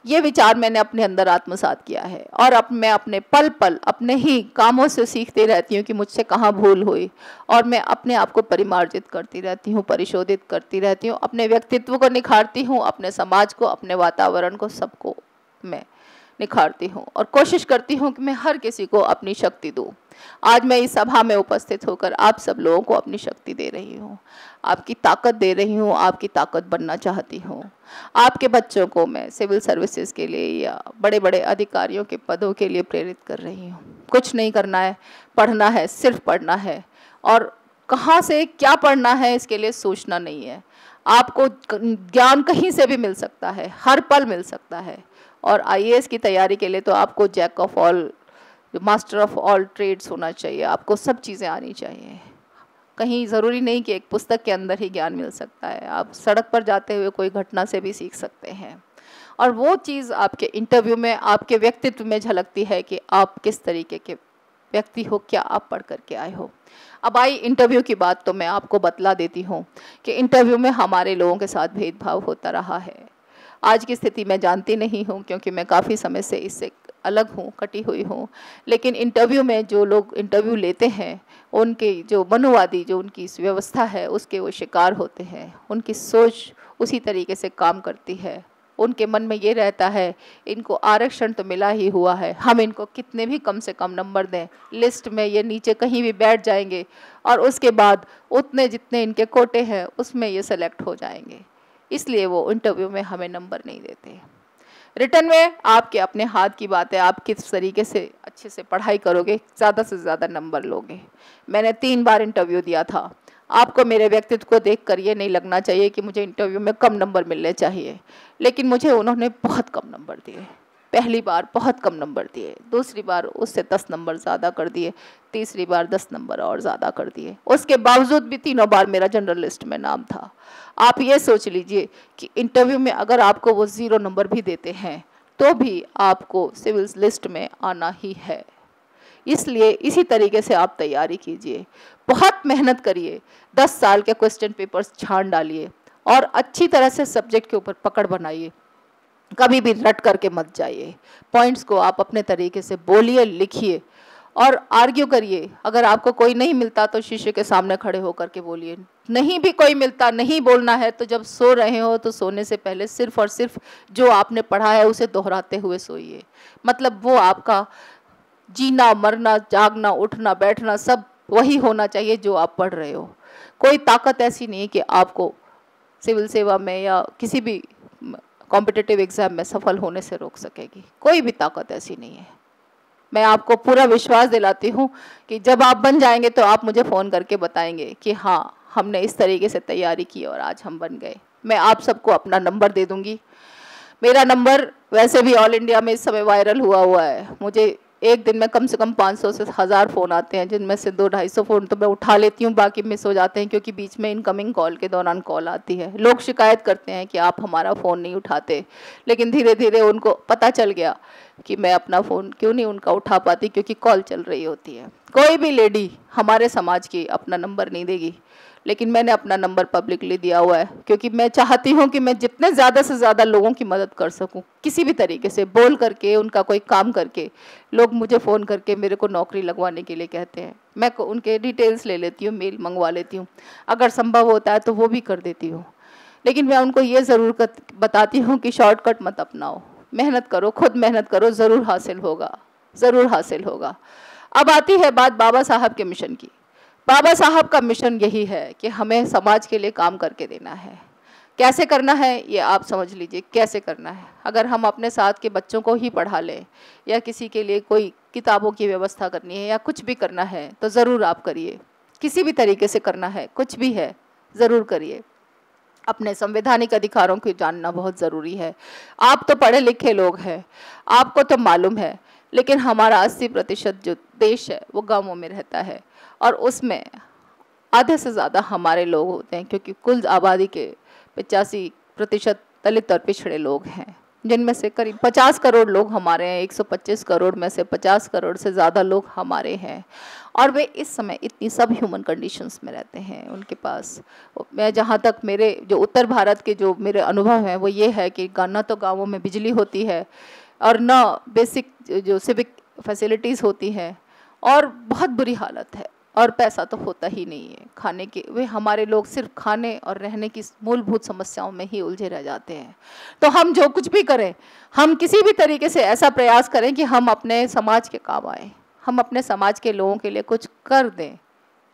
ये विचार मैंने अपने अंदर आत्मसात किया है, और अब मैं अपने पल पल अपने ही कामों से सीखती रहती हूँ कि मुझसे कहाँ भूल हुई, और मैं अपने आप को परिमार्जित करती रहती हूँ, परिशोधित करती रहती हूँ, अपने व्यक्तित्व को निखारती हूँ, अपने समाज को, अपने वातावरण को, सबको मैं निखारती हूँ और कोशिश करती हूँ कि मैं हर किसी को अपनी शक्ति दूँ। आज मैं इस सभा में उपस्थित होकर आप सब लोगों को अपनी शक्ति दे रही हूँ, आपकी ताकत दे रही हूँ, आपकी ताकत बनना चाहती हूँ। आपके बच्चों को मैं सिविल सर्विसेज के लिए या बड़े बड़े अधिकारियों के पदों के लिए प्रेरित कर रही हूँ। कुछ नहीं करना है, पढ़ना है, सिर्फ पढ़ना है, और कहाँ से क्या पढ़ना है इसके लिए सोचना नहीं है। आपको ज्ञान कहीं से भी मिल सकता है, हर पल मिल सकता है। और IAS की तैयारी के लिए तो आपको jack of all, master of all trades होना चाहिए। आपको सब चीज़ें आनी चाहिए। कहीं ज़रूरी नहीं कि एक पुस्तक के अंदर ही ज्ञान मिल सकता है, आप सड़क पर जाते हुए कोई घटना से भी सीख सकते हैं, और वो चीज़ आपके इंटरव्यू में, आपके व्यक्तित्व में झलकती है कि आप किस तरीके के व्यक्ति हो, क्या आप पढ़ करके आए हो। अब आई इंटरव्यू की बात, तो मैं आपको बतला देती हूँ कि इंटरव्यू में हमारे लोगों के साथ भेदभाव होता रहा है। आज की स्थिति मैं जानती नहीं हूँ क्योंकि मैं काफ़ी समय से इससे अलग हूँ, कटी हुई हूँ, लेकिन इंटरव्यू में जो लोग इंटरव्यू लेते हैं, उनके जो मनोवादी जो उनकी व्यवस्था है उसके वो शिकार होते हैं। उनकी सोच उसी तरीके से काम करती है। उनके मन में ये रहता है इनको आरक्षण तो मिला ही हुआ है, हम इनको कितने भी कम से कम नंबर दें, लिस्ट में ये नीचे कहीं भी बैठ जाएंगे और उसके बाद उतने जितने इनके कोटे हैं उसमें ये सेलेक्ट हो जाएंगे। इसलिए वो इंटरव्यू में हमें नंबर नहीं देते। रिटर्न में आपके अपने हाथ की बात है, आप किस तरीके से अच्छे से पढ़ाई करोगे, ज़्यादा से ज़्यादा नंबर लोगे। मैंने 3 बार इंटरव्यू दिया था। आपको मेरे व्यक्तित्व को देखकर ये नहीं लगना चाहिए कि मुझे इंटरव्यू में कम नंबर मिलने चाहिए, लेकिन मुझे उन्होंने बहुत कम नंबर दिए। पहली बार बहुत कम नंबर दिए, दूसरी बार उससे 10 नंबर ज़्यादा कर दिए, तीसरी बार 10 नंबर और ज़्यादा कर दिए। उसके बावजूद भी तीनों बार मेरा जनरल लिस्ट में नाम था। आप ये सोच लीजिए कि इंटरव्यू में अगर आपको वो 0 नंबर भी देते हैं तो भी आपको सिविल लिस्ट में आना ही है। इसलिए इसी तरीके से आप तैयारी कीजिए, बहुत मेहनत करिए, 10 साल के क्वेश्चन पेपर्स छान डालिए और अच्छी तरह से सब्जेक्ट के ऊपर पकड़ बनाइए। कभी भी रट करके मत जाइए। पॉइंट्स को आप अपने तरीके से बोलिए, लिखिए और आर्ग्यू करिए। अगर आपको कोई नहीं मिलता तो शीशे के सामने खड़े होकर के बोलिए। नहीं भी कोई मिलता, नहीं बोलना है तो जब सो रहे हो तो सोने से पहले सिर्फ और सिर्फ जो आपने पढ़ा है उसे दोहराते हुए सोइए। मतलब वो आपका जीना, मरना, जागना, उठना, बैठना सब वही होना चाहिए जो आप पढ़ रहे हो। कोई ताकत ऐसी नहीं है कि आपको सिविल सेवा में या किसी भी कॉम्पिटिटिव एग्ज़ाम में सफल होने से रोक सकेगी। कोई भी ताकत ऐसी नहीं है। मैं आपको पूरा विश्वास दिलाती हूँ कि जब आप बन जाएंगे तो आप मुझे फ़ोन करके बताएंगे कि हाँ, हमने इस तरीके से तैयारी की और आज हम बन गए। मैं आप सबको अपना नंबर दे दूँगी। मेरा नंबर वैसे भी ऑल इंडिया में इस समय वायरल हुआ है। मुझे एक दिन में कम से कम 500 से 1000 फ़ोन आते हैं, जिनमें से 200-250 फ़ोन तो मैं उठा लेती हूँ, बाकी मिस हो जाते हैं क्योंकि बीच में इनकमिंग कॉल के दौरान कॉल आती है। लोग शिकायत करते हैं कि आप हमारा फ़ोन नहीं उठाते, लेकिन धीरे धीरे उनको पता चल गया कि मैं अपना फ़ोन क्यों नहीं उनका उठा पाती, क्योंकि कॉल चल रही होती है। कोई भी लेडी हमारे समाज की अपना नंबर नहीं देगी, लेकिन मैंने अपना नंबर पब्लिकली दिया हुआ है, क्योंकि मैं चाहती हूँ कि मैं जितने ज़्यादा से ज़्यादा लोगों की मदद कर सकूँ, किसी भी तरीके से बोल करके, उनका कोई काम करके। लोग मुझे फ़ोन करके मेरे को नौकरी लगवाने के लिए कहते हैं, मैं उनके डिटेल्स ले लेती हूँ, मेल मंगवा लेती हूँ, अगर संभव होता है तो वो भी कर देती हूँ। लेकिन मैं उनको ये ज़रूर बताती हूँ कि शॉर्टकट मत अपनाओ, मेहनत करो, खुद मेहनत करो, ज़रूर हासिल होगा, ज़रूर हासिल होगा। अब आती है बात बाबा साहब के मिशन की। बाबा साहब का मिशन यही है कि हमें समाज के लिए काम करके देना है। कैसे करना है ये आप समझ लीजिए, कैसे करना है। अगर हम अपने साथ के बच्चों को ही पढ़ा लें, या किसी के लिए कोई किताबों की व्यवस्था करनी है, या कुछ भी करना है, तो ज़रूर आप करिए। किसी भी तरीके से करना है, कुछ भी है, ज़रूर करिए। अपने संवैधानिक अधिकारों को जानना बहुत ज़रूरी है। आप तो पढ़े लिखे लोग हैं, आपको तो मालूम है, लेकिन हमारा 80% जो देश है वो गाँवों में रहता है, और उसमें आधे से ज़्यादा हमारे लोग होते हैं, क्योंकि कुल आबादी के 85% दलित और पिछड़े लोग हैं, जिनमें से करीब 50 करोड़ लोग हमारे हैं। 125 करोड़ में से 50 करोड़ से ज़्यादा लोग हमारे हैं, और वे इस समय इतनी सब ह्यूमन कंडीशंस में रहते हैं। उनके पास, मैं जहाँ तक मेरे जो उत्तर भारत के जो मेरे अनुभव हैं वो ये है कि न तो गाँवों में बिजली होती है, और न बेसिक जो सिविक फैसिलिटीज़ होती हैं, और बहुत बुरी हालत है, और पैसा तो होता ही नहीं है खाने के। वे हमारे लोग सिर्फ खाने और रहने की मूलभूत समस्याओं में ही उलझे रह जाते हैं। तो हम जो कुछ भी करें, हम किसी भी तरीके से ऐसा प्रयास करें कि हम अपने समाज के काम आए, हम अपने समाज के लोगों के लिए कुछ कर दें,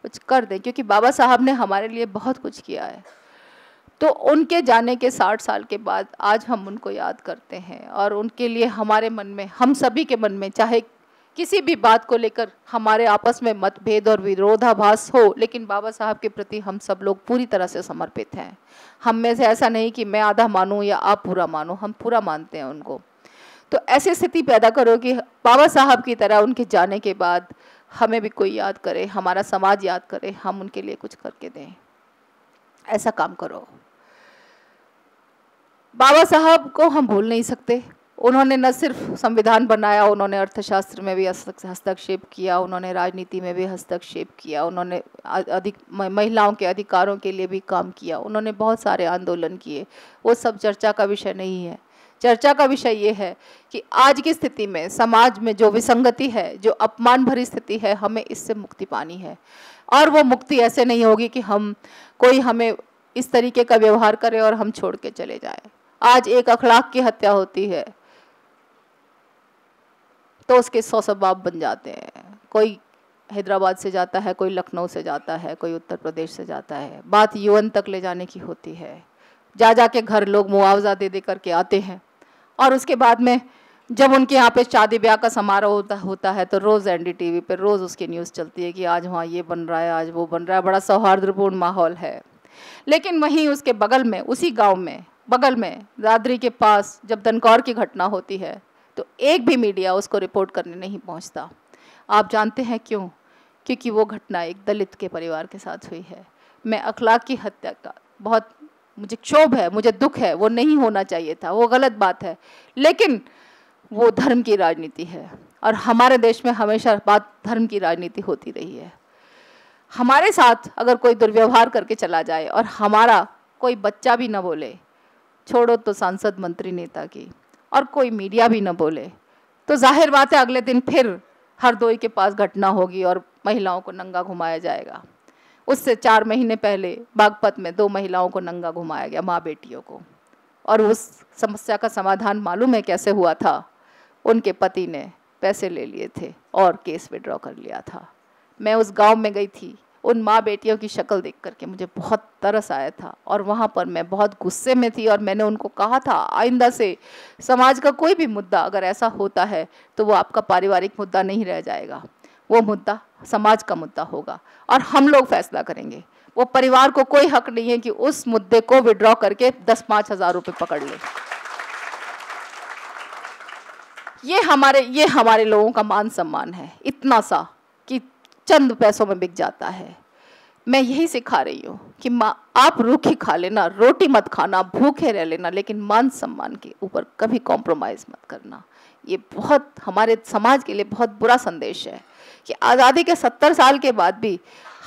कुछ कर दें, क्योंकि बाबा साहब ने हमारे लिए बहुत कुछ किया है। तो उनके जाने के 60 साल के बाद आज हम उनको याद करते हैं, और उनके लिए हमारे मन में, हम सभी के मन में, चाहे किसी भी बात को लेकर हमारे आपस में मतभेद और विरोधाभास हो, लेकिन बाबा साहब के प्रति हम सब लोग पूरी तरह से समर्पित हैं। हम में से ऐसा नहीं कि मैं आधा मानूं या आप पूरा मानो, हम पूरा मानते हैं उनको। तो ऐसी स्थिति पैदा करो कि बाबा साहब की तरह उनके जाने के बाद हमें भी कोई याद करे, हमारा समाज याद करे, हम उनके लिए कुछ करके दें। ऐसा काम करो। बाबा साहब को हम भूल नहीं सकते। उन्होंने न सिर्फ संविधान बनाया, उन्होंने अर्थशास्त्र में भी हस्तक्षेप किया, उन्होंने राजनीति में भी हस्तक्षेप किया, उन्होंने महिलाओं के अधिकारों के लिए भी काम किया, उन्होंने बहुत सारे आंदोलन किए। वो सब चर्चा का विषय नहीं है। चर्चा का विषय ये है कि आज की स्थिति में समाज में जो विसंगति है, जो अपमान भरी स्थिति है, हमें इससे मुक्ति पानी है। और वो मुक्ति ऐसे नहीं होगी कि कोई हमें इस तरीके का व्यवहार करे और हम छोड़ के चले जाए। आज एक अखलाक की हत्या होती है तो उसके 100 सबब बन जाते हैं। कोई हैदराबाद से जाता है, कोई लखनऊ से जाता है, कोई उत्तर प्रदेश से जाता है। बात यूएन तक ले जाने की होती है। जा के घर लोग मुआवजा दे करके आते हैं, और उसके बाद में जब उनके यहाँ पे शादी ब्याह का समारोह होता है तो रोज़ एनडीटीवी पे रोज़ उसकी न्यूज़ चलती है कि आज वहाँ ये बन रहा है, आज वो बन रहा है। बड़ा सौहार्दपूर्ण माहौल है। लेकिन वहीं उसके बगल में, उसी गाँव में, बगल में दादरी के पास जब दनकौर की घटना होती है तो एक भी मीडिया उसको रिपोर्ट करने नहीं पहुंचता। आप जानते हैं क्यों? क्योंकि वो घटना एक दलित के परिवार के साथ हुई है। मैं अखलाक की हत्या का बहुत मुझे क्षोभ है, मुझे दुख है। वो नहीं होना चाहिए था, वो गलत बात है, लेकिन वो धर्म की राजनीति है, और हमारे देश में हमेशा बात धर्म की राजनीति होती रही है। हमारे साथ अगर कोई दुर्व्यवहार करके चला जाए और हमारा कोई बच्चा भी न बोले, छोड़ो तो सांसद, मंत्री, नेता की, और कोई मीडिया भी न बोले, तो जाहिर बात है अगले दिन फिर हरदोई के पास घटना होगी और महिलाओं को नंगा घुमाया जाएगा। उससे 4 महीने पहले बागपत में 2 महिलाओं को नंगा घुमाया गया, माँ बेटियों को। और उस समस्या का समाधान मालूम है कैसे हुआ था? उनके पति ने पैसे ले लिए थे और केस विड्रॉ कर लिया था। मैं उस गांव में गई थी, उन माँ बेटियों की शक्ल देख करके मुझे बहुत तरस आया था, और वहाँ पर मैं बहुत गुस्से में थी। और मैंने उनको कहा था, आइंदा से समाज का कोई भी मुद्दा अगर ऐसा होता है तो वो आपका पारिवारिक मुद्दा नहीं रह जाएगा, वो मुद्दा समाज का मुद्दा होगा, और हम लोग फैसला करेंगे। वो परिवार को कोई हक नहीं है कि उस मुद्दे को विड्रॉ करके 10-5 हज़ार रुपये पकड़ ले। ये हमारे लोगों का मान सम्मान है, इतना सा कि चंद पैसों में बिक जाता है। मैं यही सिखा रही हूँ कि आप रूखी खा लेना, रोटी मत खाना, भूखे रह लेना, लेकिन मान सम्मान के ऊपर कभी कॉम्प्रोमाइज़ मत करना। ये बहुत हमारे समाज के लिए बहुत बुरा संदेश है कि आज़ादी के 70 साल के बाद भी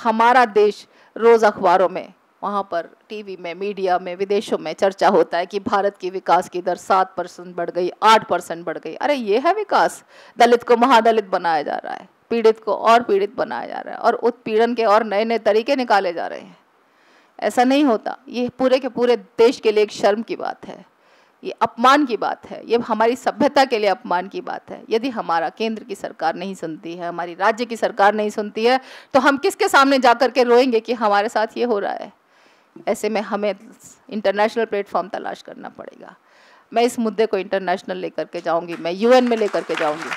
हमारा देश रोज़ अखबारों में, वहाँ पर टीवी में, मीडिया में, विदेशों में चर्चा होता है कि भारत की विकास की दर 7% बढ़ गई, 8% बढ़ गई। अरे ये है विकास? दलित को महादलित बनाया जा रहा है, पीड़ित को और पीड़ित बनाया जा रहा है, और उत्पीड़न के और नए नए तरीके निकाले जा रहे हैं। ऐसा नहीं होता। ये पूरे के पूरे देश के लिए एक शर्म की बात है, ये अपमान की बात है, ये हमारी सभ्यता के लिए अपमान की बात है। यदि हमारा केंद्र की सरकार नहीं सुनती है, हमारी राज्य की सरकार नहीं सुनती है, तो हम किसके सामने जा कर के रोएंगे कि हमारे साथ ये हो रहा है? ऐसे में हमें इंटरनेशनल प्लेटफॉर्म तलाश करना पड़ेगा। मैं इस मुद्दे को इंटरनेशनल लेकर के जाऊंगी, मैं यूएन में लेकर के जाऊंगी।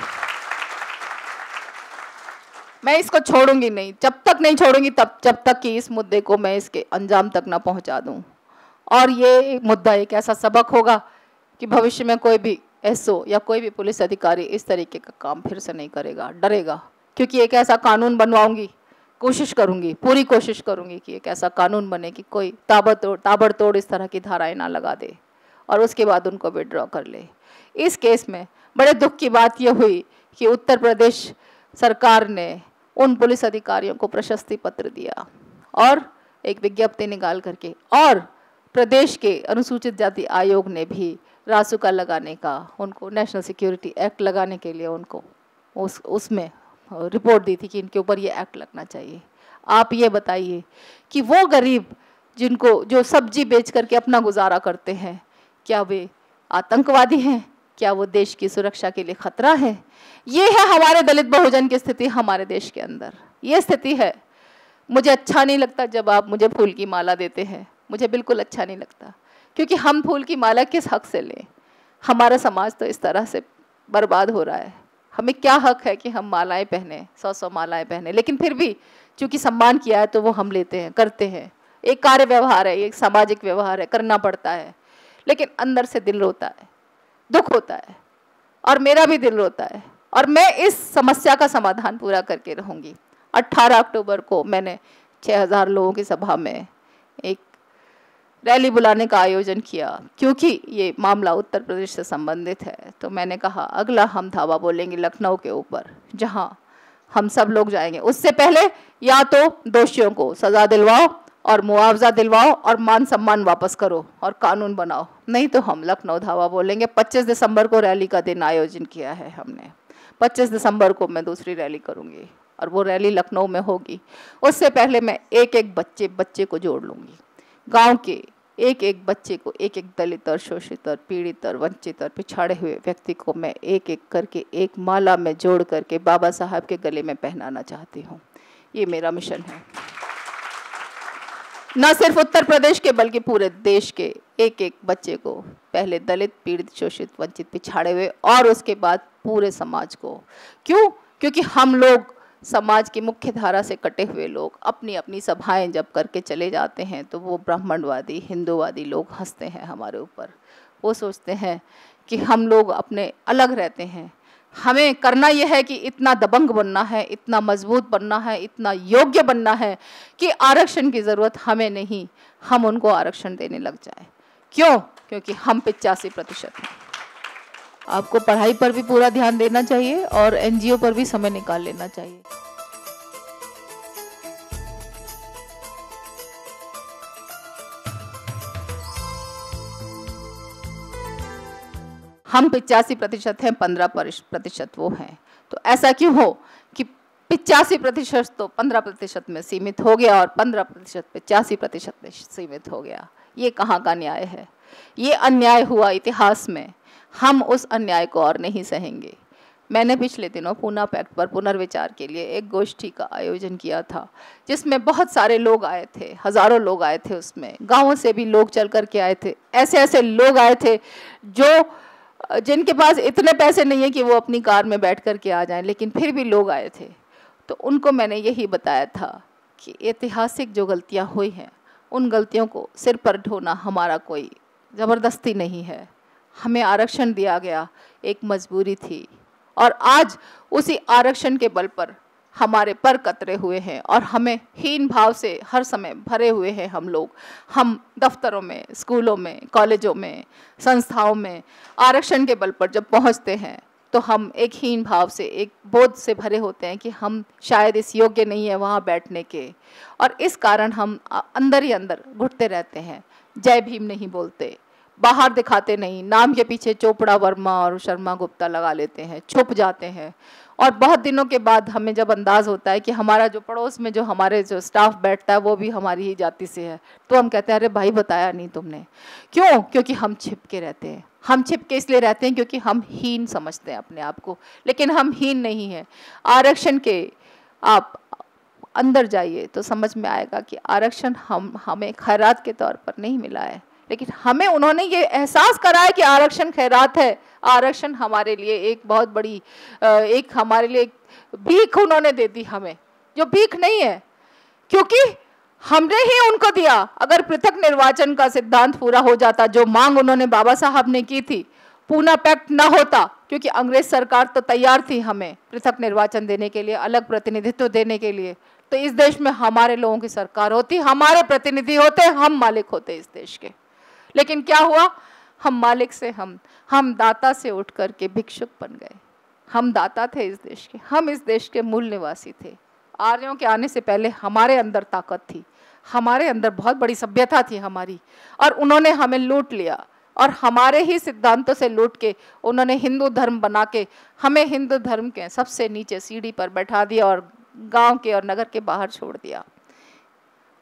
मैं इसको छोड़ूंगी नहीं, जब तक नहीं छोड़ूंगी जब तक कि इस मुद्दे को मैं इसके अंजाम तक ना पहुंचा दूं। और ये मुद्दा एक ऐसा सबक होगा कि भविष्य में कोई भी एसओ या कोई भी पुलिस अधिकारी इस तरीके का काम फिर से नहीं करेगा, डरेगा। क्योंकि एक ऐसा कानून बनवाऊंगी, कोशिश करूंगी, पूरी कोशिश करूंगी कि एक ऐसा कानून बने कि कोई ताबड़तोड़ इस तरह की धाराएं ना लगा दे और उसके बाद उनको विड्रॉ कर ले। इस केस में बड़े दुख की बात यह हुई कि उत्तर प्रदेश सरकार ने उन पुलिस अधिकारियों को प्रशस्ति पत्र दिया और एक विज्ञप्ति निकाल करके, और प्रदेश के अनुसूचित जाति आयोग ने भी रासुका लगाने का, उनको नेशनल सिक्योरिटी एक्ट लगाने के लिए उनको उसमें रिपोर्ट दी थी कि इनके ऊपर ये एक्ट लगना चाहिए। आप ये बताइए कि वो गरीब जो सब्जी बेच करके अपना गुजारा करते हैं, क्या वे आतंकवादी हैं? क्या वो देश की सुरक्षा के लिए खतरा है? ये है हमारे दलित बहुजन की स्थिति हमारे देश के अंदर। ये स्थिति है। मुझे अच्छा नहीं लगता जब आप मुझे फूल की माला देते हैं, मुझे बिल्कुल अच्छा नहीं लगता, क्योंकि हम फूल की माला किस हक से लें? हमारा समाज तो इस तरह से बर्बाद हो रहा है। हमें क्या हक है कि हम मालाएं पहने, 100 मालाएं पहने? लेकिन फिर भी चूंकि सम्मान किया है तो वो हम लेते हैं, करते हैं। एक कार्य व्यवहार है, एक सामाजिक व्यवहार है, करना पड़ता है। लेकिन अंदर से दिल रोता है, दुख होता है, और मेरा भी दिल रोता है। और मैं इस समस्या का समाधान पूरा करके रहूंगी। 18 अक्टूबर को मैंने 6000 लोगों की सभा में एक रैली बुलाने का आयोजन किया, क्योंकि ये मामला उत्तर प्रदेश से संबंधित है। तो मैंने कहा अगला हम धावा बोलेंगे लखनऊ के ऊपर, जहां हम सब लोग जाएंगे। उससे पहले या तो दोषियों को सज़ा दिलवाओ और मुआवजा दिलवाओ और मान सम्मान वापस करो और कानून बनाओ, नहीं तो हम लखनऊ धावा बोलेंगे। 25 दिसंबर को रैली का दिन आयोजन किया है हमने। 25 दिसंबर को मैं दूसरी रैली करूंगी और वो रैली लखनऊ में होगी। उससे पहले मैं एक एक बच्चे को जोड़ लूँगी। गांव के एक एक बच्चे को, एक एक दलित और शोषित और पीड़ित और वंचित और पिछाड़े हुए व्यक्ति को मैं एक एक करके एक माला में जोड़ करके बाबा साहब के गले में पहनाना चाहती हूँ। ये मेरा मिशन है। न सिर्फ उत्तर प्रदेश के बल्कि पूरे देश के एक एक बच्चे को, पहले दलित, पीड़ित, शोषित, वंचित, पिछाड़े हुए और उसके बाद पूरे समाज को। क्यों? क्योंकि हम लोग समाज की मुख्य धारा से कटे हुए लोग अपनी अपनी सभाएं जब करके चले जाते हैं तो वो ब्राह्मणवादी, हिंदूवादी लोग हंसते हैं हमारे ऊपर। वो सोचते हैं कि हम लोग अपने अलग रहते हैं। हमें करना यह है कि इतना दबंग बनना है, इतना मजबूत बनना है, इतना योग्य बनना है कि आरक्षण की ज़रूरत हमें नहीं, हम उनको आरक्षण देने लग जाए। क्यों? क्योंकि हम 85% हैं। आपको पढ़ाई पर भी पूरा ध्यान देना चाहिए और एनजीओ पर भी समय निकाल लेना चाहिए। हम 85% हैं, 15% वो हैं। तो ऐसा क्यों हो कि 85% तो 15% में सीमित हो गया और 15% 85% में सीमित हो गया? ये कहाँ का न्याय है? ये अन्याय हुआ इतिहास में। हम उस अन्याय को और नहीं सहेंगे। मैंने पिछले दिनों पूना पैक्ट पर पुनर्विचार के लिए एक गोष्ठी का आयोजन किया था, जिसमें बहुत सारे लोग आए थे, हजारों लोग आए थे। उसमें गाँवों से भी लोग चल कर के आए थे। ऐसे ऐसे लोग आए थे जिनके पास इतने पैसे नहीं है कि वो अपनी कार में बैठ कर के आ जाएं, लेकिन फिर भी लोग आए थे। तो उनको मैंने यही बताया था कि ऐतिहासिक जो गलतियां हुई हैं, उन गलतियों को सिर पर ढोना हमारा कोई ज़बरदस्ती नहीं है। हमें आरक्षण दिया गया एक मजबूरी थी, और आज उसी आरक्षण के बल पर हमारे पर कतरे हुए हैं और हमें हीन भाव से हर समय भरे हुए हैं हम लोग। हम दफ्तरों में, स्कूलों में, कॉलेजों में, संस्थाओं में आरक्षण के बल पर जब पहुंचते हैं तो हम एक हीन भाव से, एक बोझ से भरे होते हैं कि हम शायद इस योग्य नहीं है वहाँ बैठने के, और इस कारण हम अंदर ही अंदर घुटते रहते हैं। जय भीम नहीं बोलते, बाहर दिखाते नहीं, नाम के पीछे चोपड़ा वर्मा और शर्मा गुप्ता लगा लेते हैं, छुप जाते हैं, और बहुत दिनों के बाद हमें जब अंदाज होता है कि हमारा जो पड़ोस में जो हमारे जो स्टाफ बैठता है वो भी हमारी ही जाति से है, तो हम कहते हैं अरे भाई बताया नहीं तुमने। क्यों? क्योंकि हम छिप के रहते हैं। हम छिप के इसलिए रहते हैं क्योंकि हम हीन समझते हैं अपने आप को, लेकिन हम हीन नहीं हैं। आरक्षण के आप अंदर जाइए तो समझ में आएगा कि आरक्षण हमें खैरात के तौर पर नहीं मिला है, लेकिन हमें उन्होंने ये एहसास कराया कि आरक्षण खैरात है। आरक्षण हमारे लिए एक बहुत बड़ी एक हमारे लिए भीख उन्होंने दे दी हमें, जो भीख नहीं है, क्योंकि हमने ही उनको दिया। अगर पृथक निर्वाचन का सिद्धांत पूरा हो जाता, जो मांग उन्होंने बाबा साहब ने की थी, पूना पैक्ट ना होता, क्योंकि अंग्रेज सरकार तो तैयार थी हमें पृथक निर्वाचन देने के लिए, अलग प्रतिनिधित्व देने के लिए, तो इस देश में हमारे लोगों की सरकार होती, हमारे प्रतिनिधि होते, हम मालिक होते इस देश के। लेकिन क्या हुआ? हम मालिक से हम दाता से उठ कर के भिक्षुक बन गए। हम दाता थे इस देश के, हम इस देश के मूल निवासी थे। आर्यों के आने से पहले हमारे अंदर ताकत थी, हमारे अंदर बहुत बड़ी सभ्यता थी हमारी, और उन्होंने हमें लूट लिया, और हमारे ही सिद्धांतों से लूट के उन्होंने हिंदू धर्म बना के हमें हिंदू धर्म के सबसे नीचे सीढ़ी पर बैठा दिया और गांव के और नगर के बाहर छोड़ दिया।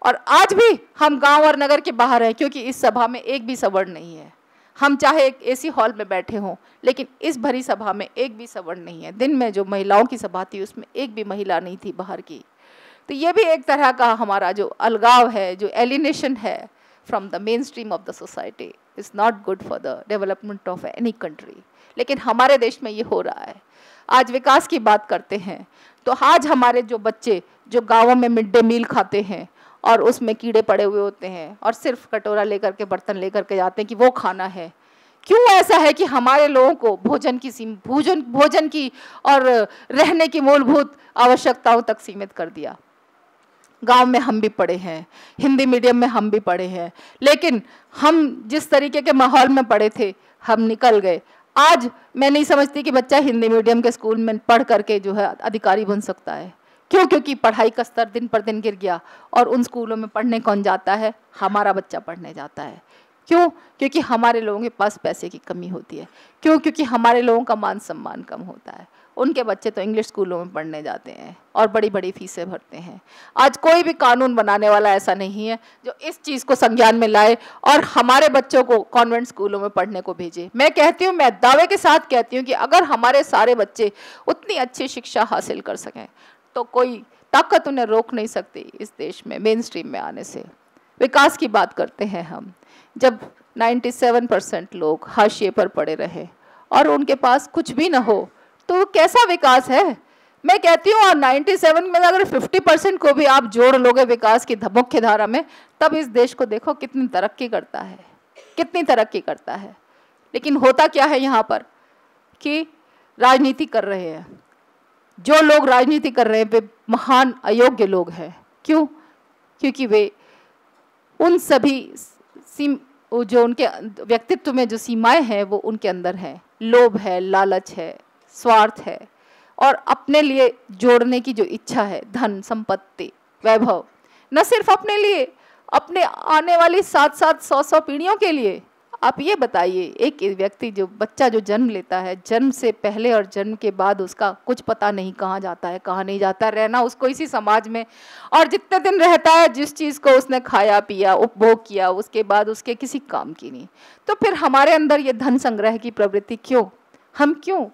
और आज भी हम गांव और नगर के बाहर हैं, क्योंकि इस सभा में एक भी सवर्ण नहीं है। हम चाहे एक एसी हॉल में बैठे हों, लेकिन इस भरी सभा में एक भी सवर्ण नहीं है। दिन में जो महिलाओं की सभा थी उसमें एक भी महिला नहीं थी बाहर की। तो ये भी एक तरह का हमारा जो अलगाव है, जो एलिनेशन है from the main stream of the society, is not good for the development of any country. लेकिन हमारे देश में ये हो रहा है। आज विकास की बात करते हैं तो आज हमारे जो बच्चे जो गाँवों में मिड डे मील खाते हैं और उसमें कीड़े पड़े हुए होते हैं और सिर्फ कटोरा लेकर के, बर्तन लेकर के जाते हैं कि वो खाना है। क्यों ऐसा है कि हमारे लोगों को भोजन की और रहने की मूलभूत आवश्यकताओं तक सीमित कर दिया? गांव में हम भी पढ़े हैं, हिंदी मीडियम में हम भी पढ़े हैं, लेकिन हम जिस तरीके के माहौल में पढ़े थे हम निकल गए। आज मैं नहीं समझती कि बच्चा हिंदी मीडियम के स्कूल में पढ़ करके जो है अधिकारी बन सकता है। क्यों? क्योंकि पढ़ाई का स्तर दिन पर दिन गिर गया, और उन स्कूलों में पढ़ने कौन जाता है? हमारा बच्चा पढ़ने जाता है। क्यों? क्योंकि हमारे लोगों के पास पैसे की कमी होती है। क्यों? क्योंकि हमारे लोगों का मान सम्मान कम होता है। उनके बच्चे तो इंग्लिश स्कूलों में पढ़ने जाते हैं और बड़ी बड़ी फीसें भरते हैं। आज कोई भी कानून बनाने वाला ऐसा नहीं है जो इस चीज़ को संज्ञान में लाए और हमारे बच्चों को कॉन्वेंट स्कूलों में पढ़ने को भेजे। मैं कहती हूँ, मैं दावे के साथ कहती हूँ कि अगर हमारे सारे बच्चे उतनी अच्छी शिक्षा हासिल कर सकें तो कोई ताकत उन्हें रोक नहीं सकती इस देश में मेन स्ट्रीम में आने से। विकास की बात करते हैं हम, जब 97% लोग हाशिए पर पड़े रहे और उनके पास कुछ भी ना हो तो कैसा विकास है? मैं कहती हूँ, और 97 में अगर 50% को भी आप जोड़ लोगे विकास की मुख्य धारा में, तब इस देश को देखो कितनी तरक्की करता है, कितनी तरक्की करता है। लेकिन होता क्या है यहाँ पर कि राजनीति कर रहे हैं। जो लोग राजनीति कर रहे हैं वे महान अयोग्य लोग हैं। क्यों? क्योंकि वे उन सभी जो उनके व्यक्तित्व में जो सीमाएं हैं वो उनके अंदर हैं। लोभ है, लालच है, स्वार्थ है, और अपने लिए जोड़ने की जो इच्छा है, धन, संपत्ति, वैभव, न सिर्फ अपने लिए, अपने आने वाली 7-7, 100-100 पीढ़ियों के लिए। आप ये बताइए, एक व्यक्ति जो बच्चा जो जन्म लेता है, जन्म से पहले और जन्म के बाद उसका कुछ पता नहीं कहाँ जाता है, कहाँ नहीं जाता है, रहना उसको इसी समाज में, और जितने दिन रहता है जिस चीज़ को उसने खाया पिया उपभोग किया उसके बाद उसके किसी काम की नहीं। तो फिर हमारे अंदर ये धन संग्रह की प्रवृत्ति क्यों? हम क्यों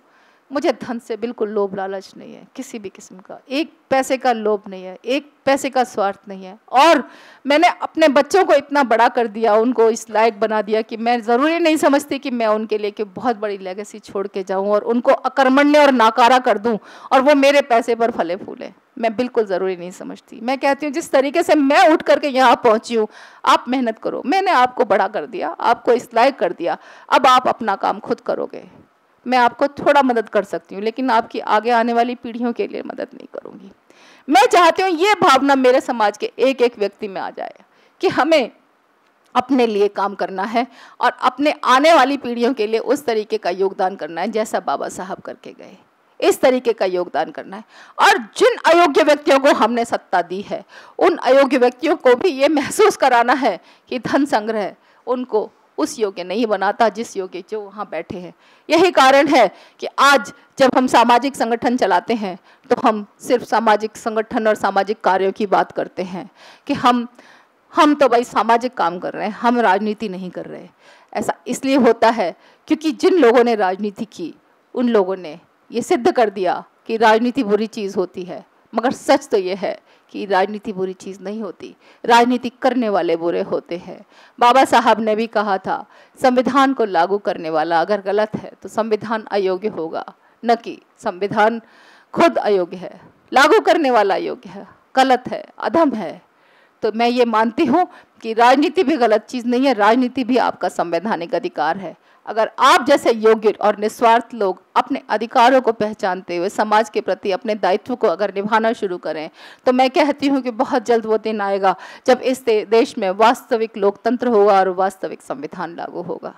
मुझे धन से बिल्कुल लोभ लालच नहीं है, किसी भी किस्म का, एक पैसे का लोभ नहीं है, एक पैसे का स्वार्थ नहीं है। और मैंने अपने बच्चों को इतना बड़ा कर दिया, उनको इस लायक बना दिया कि मैं ज़रूरी नहीं समझती कि मैं उनके लिए बहुत बड़ी लेगेसी छोड़ के जाऊं और उनको अकर्मण्य और नाकारा कर दूं और वो मेरे पैसे पर फले फूले। मैं बिल्कुल ज़रूरी नहीं समझती। मैं कहती हूँ जिस तरीके से मैं उठ करके यहाँ पहुँची हूँ, आप मेहनत करो। मैंने आपको बड़ा कर दिया, आपको इस लायक कर दिया, अब आप अपना काम खुद करोगे। मैं आपको थोड़ा मदद कर सकती हूँ, लेकिन आपकी आगे आने वाली पीढ़ियों के लिए मदद नहीं करूँगी। मैं चाहती हूँ ये भावना मेरे समाज के एक एक व्यक्ति में आ जाए कि हमें अपने लिए काम करना है और अपने आने वाली पीढ़ियों के लिए उस तरीके का योगदान करना है जैसा बाबा साहब करके गए। इस तरीके का योगदान करना है। और जिन अयोग्य व्यक्तियों को हमने सत्ता दी है, उन अयोग्य व्यक्तियों को भी ये महसूस कराना है कि धन संग्रह उनको उस योग्य नहीं बनाता जिस योग्य जो वहाँ बैठे हैं। यही कारण है कि आज जब हम सामाजिक संगठन चलाते हैं तो हम सिर्फ सामाजिक संगठन और सामाजिक कार्यों की बात करते हैं कि हम तो भाई सामाजिक काम कर रहे हैं, हम राजनीति नहीं कर रहे। ऐसा इसलिए होता है क्योंकि जिन लोगों ने राजनीति की उन लोगों ने ये सिद्ध कर दिया कि राजनीति बुरी चीज़ होती है। मगर सच तो ये है कि राजनीति बुरी चीज़ नहीं होती, राजनीति करने वाले बुरे होते हैं। बाबा साहब ने भी कहा था, संविधान को लागू करने वाला अगर गलत है तो संविधान अयोग्य होगा, न कि संविधान खुद अयोग्य है। लागू करने वाला अयोग्य है, गलत है, अधम है। तो मैं ये मानती हूँ कि राजनीति भी गलत चीज़ नहीं है, राजनीति भी आपका संवैधानिक अधिकार है। अगर आप जैसे योग्य और निस्वार्थ लोग अपने अधिकारों को पहचानते हुए समाज के प्रति अपने दायित्व को अगर निभाना शुरू करें तो मैं कहती हूँ कि बहुत जल्द वो दिन आएगा जब इस देश में वास्तविक लोकतंत्र होगा और वास्तविक संविधान लागू होगा।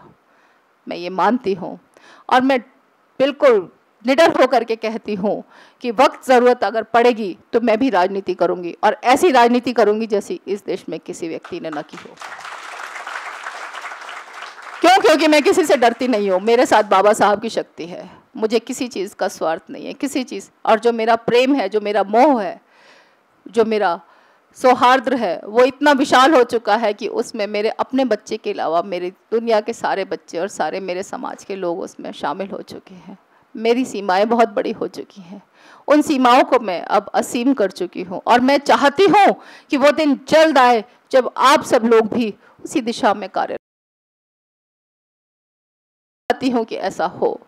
मैं ये मानती हूँ और मैं बिल्कुल निडर होकर के कहती हूँ कि वक्त ज़रूरत अगर पड़ेगी तो मैं भी राजनीति करूँगी और ऐसी राजनीति करूँगी जैसी इस देश में किसी व्यक्ति ने न की हो। क्यों? क्योंकि मैं किसी से डरती नहीं हूँ। मेरे साथ बाबा साहब की शक्ति है, मुझे किसी चीज़ का स्वार्थ नहीं है, किसी चीज़। और जो मेरा प्रेम है, जो मेरा मोह है, जो मेरा सौहार्द है, वो इतना विशाल हो चुका है कि उसमें मेरे अपने बच्चे के अलावा मेरी दुनिया के सारे बच्चे और सारे मेरे समाज के लोग उसमें शामिल हो चुके हैं। मेरी सीमाएं बहुत बड़ी हो चुकी हैं, उन सीमाओं को मैं अब असीम कर चुकी हूँ और मैं चाहती हूँ कि वो दिन जल्द आए जब आप सब लोग भी उसी दिशा में कार्य चाहती हूँ कि ऐसा हो,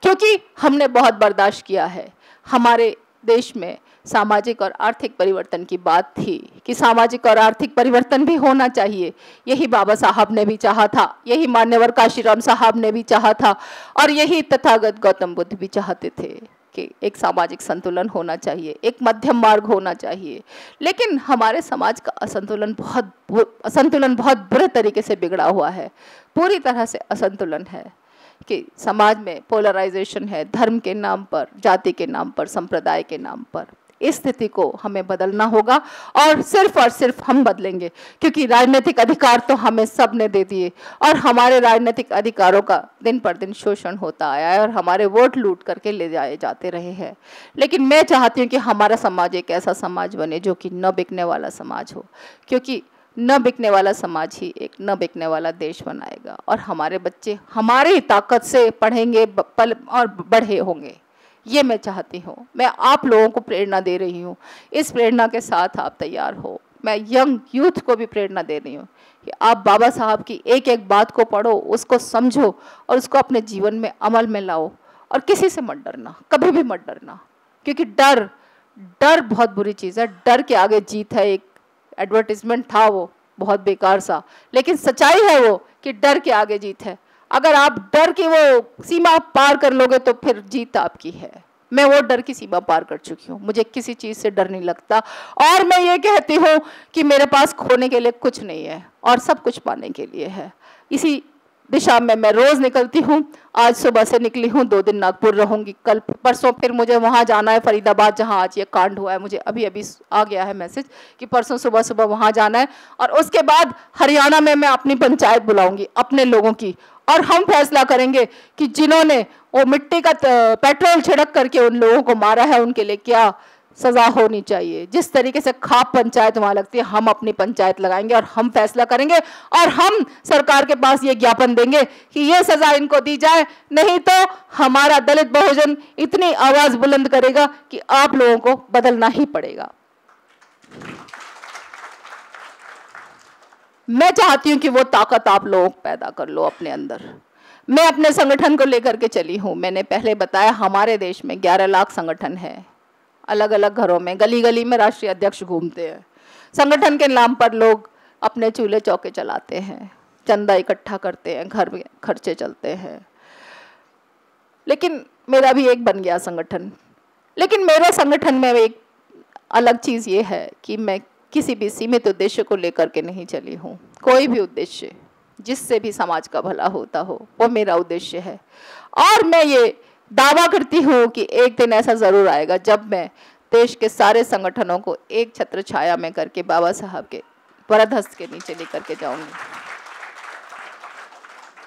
क्योंकि हमने बहुत बर्दाश्त किया है। हमारे देश में सामाजिक और आर्थिक परिवर्तन की बात थी कि सामाजिक और आर्थिक परिवर्तन भी होना चाहिए। यही बाबा साहब ने भी चाहा था, यही मान्यवर काशीराम साहब ने भी चाहा था और यही तथागत गौतम बुद्ध भी चाहते थे कि एक सामाजिक संतुलन होना चाहिए, एक मध्यम मार्ग होना चाहिए। लेकिन हमारे समाज का असंतुलन बहुत बुरे तरीके से बिगड़ा हुआ है, पूरी तरह से असंतुलन है कि समाज में पोलराइजेशन है, धर्म के नाम पर, जाति के नाम पर, संप्रदाय के नाम पर। इस स्थिति को हमें बदलना होगा और सिर्फ हम बदलेंगे, क्योंकि राजनीतिक अधिकार तो हमें सब ने दे दिए और हमारे राजनीतिक अधिकारों का दिन पर दिन शोषण होता आया है और हमारे वोट लूट करके ले जाए जाते रहे हैं। लेकिन मैं चाहती हूँ कि हमारा समाज एक ऐसा समाज बने जो कि न बिकने वाला समाज हो, क्योंकि न बिकने वाला समाज ही एक न बिकने वाला देश बनाएगा और हमारे बच्चे हमारी ताकत से पढ़ेंगे और बढ़े होंगे। ये मैं चाहती हूँ। मैं आप लोगों को प्रेरणा दे रही हूँ, इस प्रेरणा के साथ आप तैयार हो। मैं यंग यूथ को भी प्रेरणा दे रही हूँ कि आप बाबा साहब की एक एक बात को पढ़ो, उसको समझो और उसको अपने जीवन में अमल में लाओ और किसी से मत डरना, कभी भी मत डरना, क्योंकि डर बहुत बुरी चीज़ है। डर के आगे जीत है। एक एडवर्टिजमेंट था वो बहुत बेकार सा, लेकिन सच्चाई है वो कि डर के आगे जीत है। अगर आप डर की वो सीमा पार कर लोगे तो फिर जीत आपकी है। मैं वो डर की सीमा पार कर चुकी हूँ, मुझे किसी चीज़ से डर नहीं लगता और मैं ये कहती हूँ कि मेरे पास खोने के लिए कुछ नहीं है और सब कुछ पाने के लिए है। इसी दिशा में मैं रोज़ निकलती हूँ। आज सुबह से निकली हूँ, 2 दिन नागपुर रहूँगी, कल परसों फिर मुझे वहाँ जाना है, फरीदाबाद, जहाँ आज ये कांड हुआ है। मुझे अभी आ गया है मैसेज कि परसों सुबह वहाँ जाना है और उसके बाद हरियाणा में मैं अपनी पंचायत बुलाऊंगी अपने लोगों की और हम फैसला करेंगे कि जिन्होंने वो मिट्टी का पेट्रोल छिड़क करके उन लोगों को मारा है उनके लिए क्या सजा होनी चाहिए। जिस तरीके से खाप पंचायत वहां लगती है, हम अपनी पंचायत लगाएंगे और हम फैसला करेंगे और हम सरकार के पास ये ज्ञापन देंगे कि ये सजा इनको दी जाए, नहीं तो हमारा दलित बहुजन इतनी आवाज बुलंद करेगा कि आप लोगों को बदलना ही पड़ेगा। मैं चाहती हूं कि वो ताकत आप लोग पैदा कर लो अपने अंदर। मैं अपने संगठन को लेकर के चली हूं। मैंने पहले बताया हमारे देश में 11 लाख संगठन है, अलग अलग घरों में, गली गली में राष्ट्रीय अध्यक्ष घूमते हैं। संगठन के नाम पर लोग अपने चूल्हे चौके चलाते हैं, चंदा इकट्ठा करते हैं, घर में खर्चे चलते हैं। लेकिन मेरा भी एक बन गया संगठन। लेकिन मेरे संगठन में एक अलग चीज़ ये है कि मैं किसी भी सीमित उद्देश्य को लेकर के नहीं चली हूँ। कोई भी उद्देश्य जिससे भी समाज का भला होता हो वो मेरा उद्देश्य है। और मैं ये दावा करती हूँ कि एक दिन ऐसा ज़रूर आएगा जब मैं देश के सारे संगठनों को एक छत्र छाया में करके बाबा साहब के वरदहस्त के नीचे लेकर के जाऊंगी।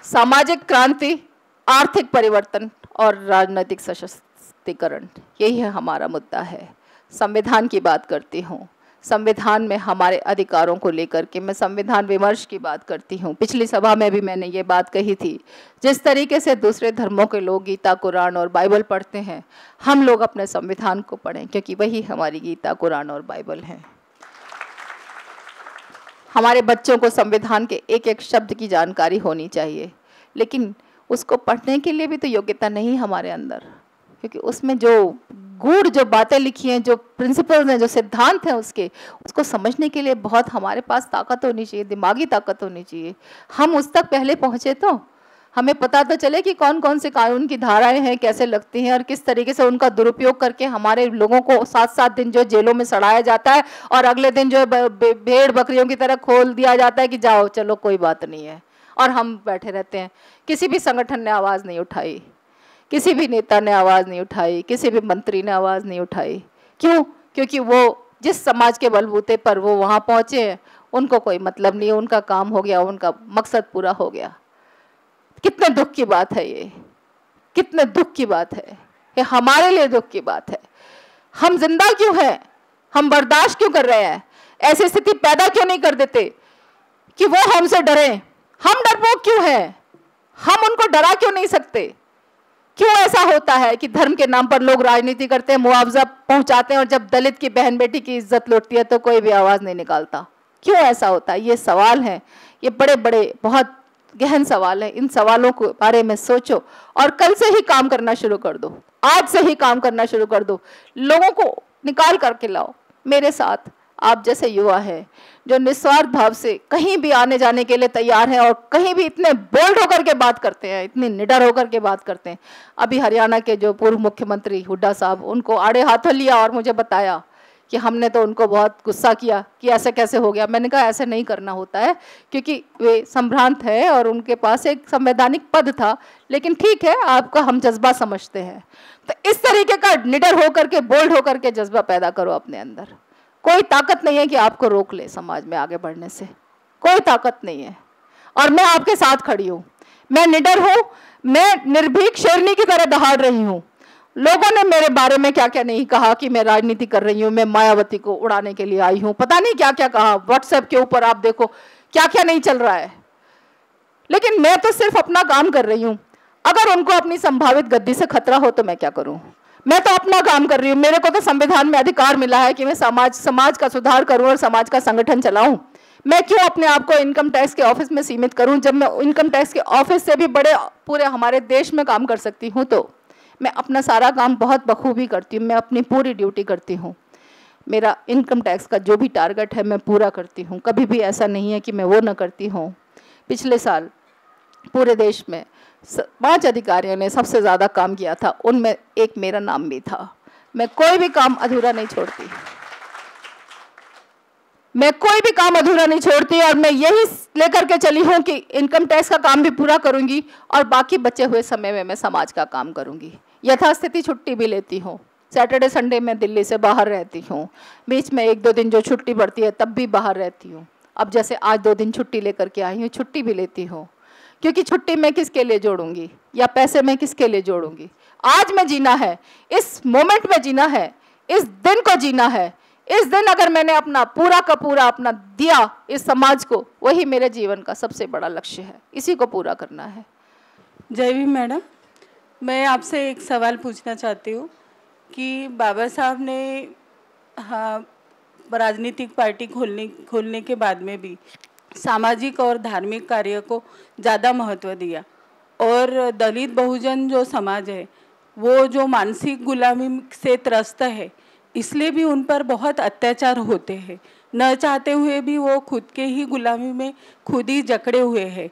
सामाजिक क्रांति, आर्थिक परिवर्तन और राजनीतिक सशक्तिकरण, यही है हमारा मुद्दा है। संविधान की बात करती हूँ। संविधान में हमारे अधिकारों को लेकर के मैं संविधान विमर्श की बात करती हूँ। पिछली सभा में भी मैंने ये बात कही थी। जिस तरीके से दूसरे धर्मों के लोग गीता, कुरान और बाइबल पढ़ते हैं, हम लोग अपने संविधान को पढ़ें, क्योंकि वही हमारी गीता, कुरान और बाइबल है। हमारे बच्चों को संविधान के एक एक शब्द की जानकारी होनी चाहिए, लेकिन उसको पढ़ने के लिए भी तो योग्यता नहीं हमारे अंदर, क्योंकि उसमें जो गूढ़ जो बातें लिखी हैं, जो प्रिंसिपल्स हैं, जो सिद्धांत हैं उसको समझने के लिए बहुत हमारे पास ताकत होनी चाहिए, दिमागी ताकत होनी चाहिए। हम उस तक पहले पहुँचे तो हमें पता तो चले कि कौन कौन से कानून की धाराएं हैं, कैसे लगती हैं और किस तरीके से उनका दुरुपयोग करके हमारे लोगों को 7-7 दिन जो जेलों में सड़ाया जाता है और अगले दिन जो भेड़ बकरियों की तरह खोल दिया जाता है कि जाओ चलो कोई बात नहीं है, और हम बैठे रहते हैं। किसी भी संगठन ने आवाज़ नहीं उठाई, किसी भी नेता ने आवाज़ नहीं उठाई, किसी भी मंत्री ने आवाज़ नहीं उठाई। क्यों? क्योंकि वो जिस समाज के बलबूते पर वो वहाँ पहुँचे हैं उनको कोई मतलब नहीं है, उनका काम हो गया, उनका मकसद पूरा हो गया। कितने दुख की बात है ये, कितने दुख की बात है ये, हमारे लिए दुख की बात है। हम जिंदा क्यों हैं? हम बर्दाश्त क्यों कर रहे हैं? ऐसी स्थिति पैदा क्यों नहीं कर देते कि वो हमसे डरें? हम डरपोक क्यों हैं? हम उनको डरा क्यों नहीं सकते? क्यों ऐसा होता है कि धर्म के नाम पर लोग राजनीति करते हैं, मुआवजा पहुंचाते हैं, और जब दलित की बहन बेटी की इज्जत लुटती है तो कोई भी आवाज़ नहीं निकालता? क्यों ऐसा होता है? ये सवाल हैं, ये बड़े बड़े बहुत गहन सवाल है। इन सवालों के बारे में सोचो और कल से ही काम करना शुरू कर दो, आज से ही काम करना शुरू कर दो। लोगों को निकाल करके लाओ मेरे साथ। आप जैसे युवा हैं जो निस्वार्थ भाव से कहीं भी आने जाने के लिए तैयार हैं और कहीं भी इतने बोल्ड होकर के बात करते हैं, इतनी निडर होकर के बात करते हैं। अभी हरियाणा के जो पूर्व मुख्यमंत्री हुड्डा साहब, उनको आड़े हाथों लिया और मुझे बताया कि हमने तो उनको बहुत गुस्सा किया कि ऐसे कैसे हो गया। मैंने कहा ऐसे नहीं करना होता है, क्योंकि वे संभ्रांत है और उनके पास एक संवैधानिक पद था, लेकिन ठीक है आपका हम जज्बा समझते हैं। तो इस तरीके का निडर होकर के, बोल्ड होकर के जज्बा पैदा करो अपने अंदर। कोई ताकत नहीं है कि आपको रोक ले समाज में आगे बढ़ने से, कोई ताकत नहीं है। और मैं आपके साथ खड़ी हूँ, मैं निडर हूँ, मैं निर्भीक शेरनी की तरह दहाड़ रही हूँ। लोगों ने मेरे बारे में क्या क्या नहीं कहा कि मैं राजनीति कर रही हूँ, मैं मायावती को उड़ाने के लिए आई हूँ, पता नहीं क्या क्या कहा। व्हाट्सएप के ऊपर आप देखो क्या क्या नहीं चल रहा है, लेकिन मैं तो सिर्फ अपना काम कर रही हूँ। अगर उनको अपनी संभावित गद्दी से खतरा हो तो मैं क्या करूँ? मैं तो अपना काम कर रही हूँ। मेरे को तो संविधान में अधिकार मिला है कि मैं समाज का सुधार करूँ और समाज का संगठन चलाऊँ। मैं क्यों अपने आप को इनकम टैक्स के ऑफिस में सीमित करूँ, जब मैं इनकम टैक्स के ऑफिस से भी बड़े पूरे हमारे देश में काम कर सकती हूँ? तो मैं अपना सारा काम बहुत बखूबी करती हूँ, मैं अपनी पूरी ड्यूटी करती हूँ। मेरा इनकम टैक्स का जो भी टारगेट है मैं पूरा करती हूँ, कभी भी ऐसा नहीं है कि मैं वो ना करती हूँ। पिछले साल पूरे देश में 5 अधिकारियों ने सबसे ज़्यादा काम किया था, उनमें एक मेरा नाम भी था। मैं कोई भी काम अधूरा नहीं छोड़ती, मैं कोई भी काम अधूरा नहीं छोड़ती, और मैं यही लेकर के चली हूँ कि इनकम टैक्स का काम भी पूरा करूँगी और बाकी बचे हुए समय में मैं समाज का काम करूँगी। यथास्थिति छुट्टी भी लेती हूँ। सैटरडे संडे में दिल्ली से बाहर रहती हूँ, बीच में 1-2 दिन जो छुट्टी पड़ती है तब भी बाहर रहती हूँ। अब जैसे आज 2 दिन छुट्टी लेकर के आई हूँ, छुट्टी भी लेती हूँ, क्योंकि छुट्टी मैं किसके लिए जोड़ूंगी या पैसे मैं किसके लिए जोड़ूंगी? आज में जीना है, इस मोमेंट में जीना है, इस दिन को जीना है। इस दिन अगर मैंने अपना पूरा का पूरा अपना दिया इस समाज को, वही मेरे जीवन का सबसे बड़ा लक्ष्य है, इसी को पूरा करना है। जय भीम मैडम, मैं आपसे एक सवाल पूछना चाहती हूँ कि बाबा साहब ने राजनीतिक पार्टी खोलने के बाद में भी सामाजिक और धार्मिक कार्य को ज़्यादा महत्व दिया, और दलित बहुजन जो समाज है वो जो मानसिक गुलामी से त्रस्त है, इसलिए भी उन पर बहुत अत्याचार होते हैं। न चाहते हुए भी वो खुद के ही गुलामी में खुद ही जकड़े हुए हैं।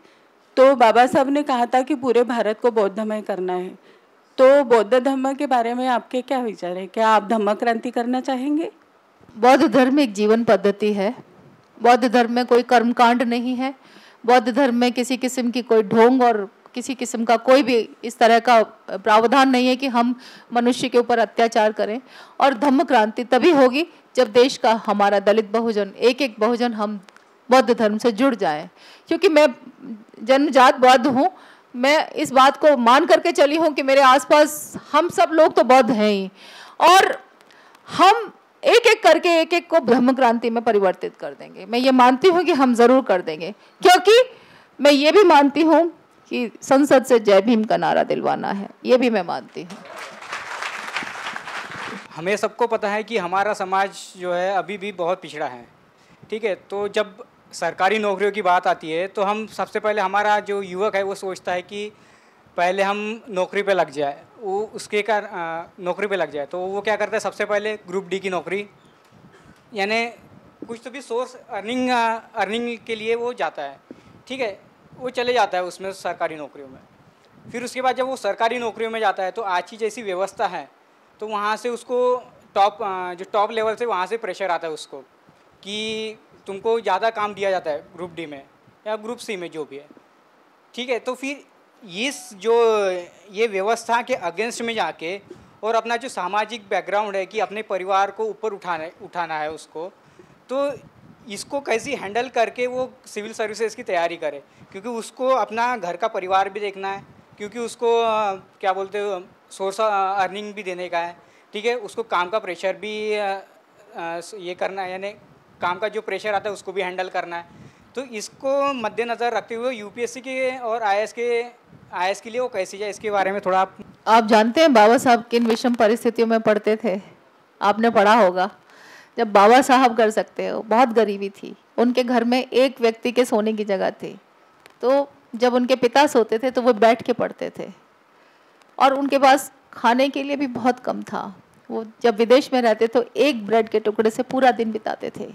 तो बाबा साहब ने कहा था कि पूरे भारत को बौद्धमय करना है। तो बौद्ध धर्म के बारे में आपके क्या विचार है? क्या आप धम्म क्रांति करना चाहेंगे? बौद्ध धर्म एक जीवन पद्धति है। बौद्ध धर्म में कोई कर्मकांड नहीं है। बौद्ध धर्म में किसी किस्म की कोई ढोंग और किसी किस्म का कोई भी इस तरह का प्रावधान नहीं है कि हम मनुष्य के ऊपर अत्याचार करें। और धम्म क्रांति तभी होगी जब देश का हमारा दलित बहुजन, एक एक बहुजन हम बौद्ध धर्म से जुड़ जाएं। क्योंकि मैं जन्मजात बौद्ध हूँ, मैं इस बात को मान करके चली हूँ कि मेरे आसपास हम सब लोग तो बौद्ध हैं ही, और हम एक एक करके एक एक को धम्म क्रांति में परिवर्तित कर देंगे। मैं ये मानती हूँ कि हम जरूर कर देंगे, क्योंकि मैं ये भी मानती हूँ कि संसद से जय भीम का नारा दिलवाना है, ये भी मैं मानती हूँ। हमें सबको पता है कि हमारा समाज जो है अभी भी बहुत पिछड़ा है, ठीक है। तो जब सरकारी नौकरियों की बात आती है तो हम सबसे पहले, हमारा जो युवक है वो सोचता है कि पहले हम नौकरी पे लग जाए, वो उसके का नौकरी पे लग जाए। तो वो क्या करता है, सबसे पहले ग्रुप डी की नौकरी, यानी कुछ तो भी सोर्स अर्निंग के लिए वो जाता है, ठीक है। वो चले जाता है उसमें सरकारी नौकरियों में। फिर उसके बाद जब वो सरकारी नौकरियों में जाता है तो आज की जैसी व्यवस्था है तो वहाँ से उसको जो टॉप लेवल से वहाँ से प्रेशर आता है उसको कि तुमको ज़्यादा काम दिया जाता है ग्रुप डी में या ग्रुप सी में जो भी है, ठीक है। तो फिर ये व्यवस्था के अगेंस्ट में जाके और अपना जो सामाजिक बैकग्राउंड है कि अपने परिवार को ऊपर उठाना है उसको, तो इसको कैसे हैंडल करके वो सिविल सर्विसेज की तैयारी करे, क्योंकि उसको अपना घर का परिवार भी देखना है, क्योंकि उसको क्या बोलते हो सोर्स अर्निंग भी देने का है, ठीक है। उसको काम का प्रेशर भी ये करना है, यानी काम का जो प्रेशर आता है उसको भी हैंडल करना है। तो इसको मद्देनज़र रखते हुए यूपीएससी के और आईएएस के लिए वो कैसे जाए, इसके बारे में थोड़ा आप जानते हैं बाबा साहब किन विषम परिस्थितियों में पढ़ते थे? आपने पढ़ा होगा। जब बाबा साहब कर सकते हो, बहुत गरीबी थी, उनके घर में एक व्यक्ति के सोने की जगह थी। तो जब उनके पिता सोते थे तो वो बैठ के पढ़ते थे, और उनके पास खाने के लिए भी बहुत कम था। वो जब विदेश में रहते तो एक ब्रेड के टुकड़े से पूरा दिन बिताते थे।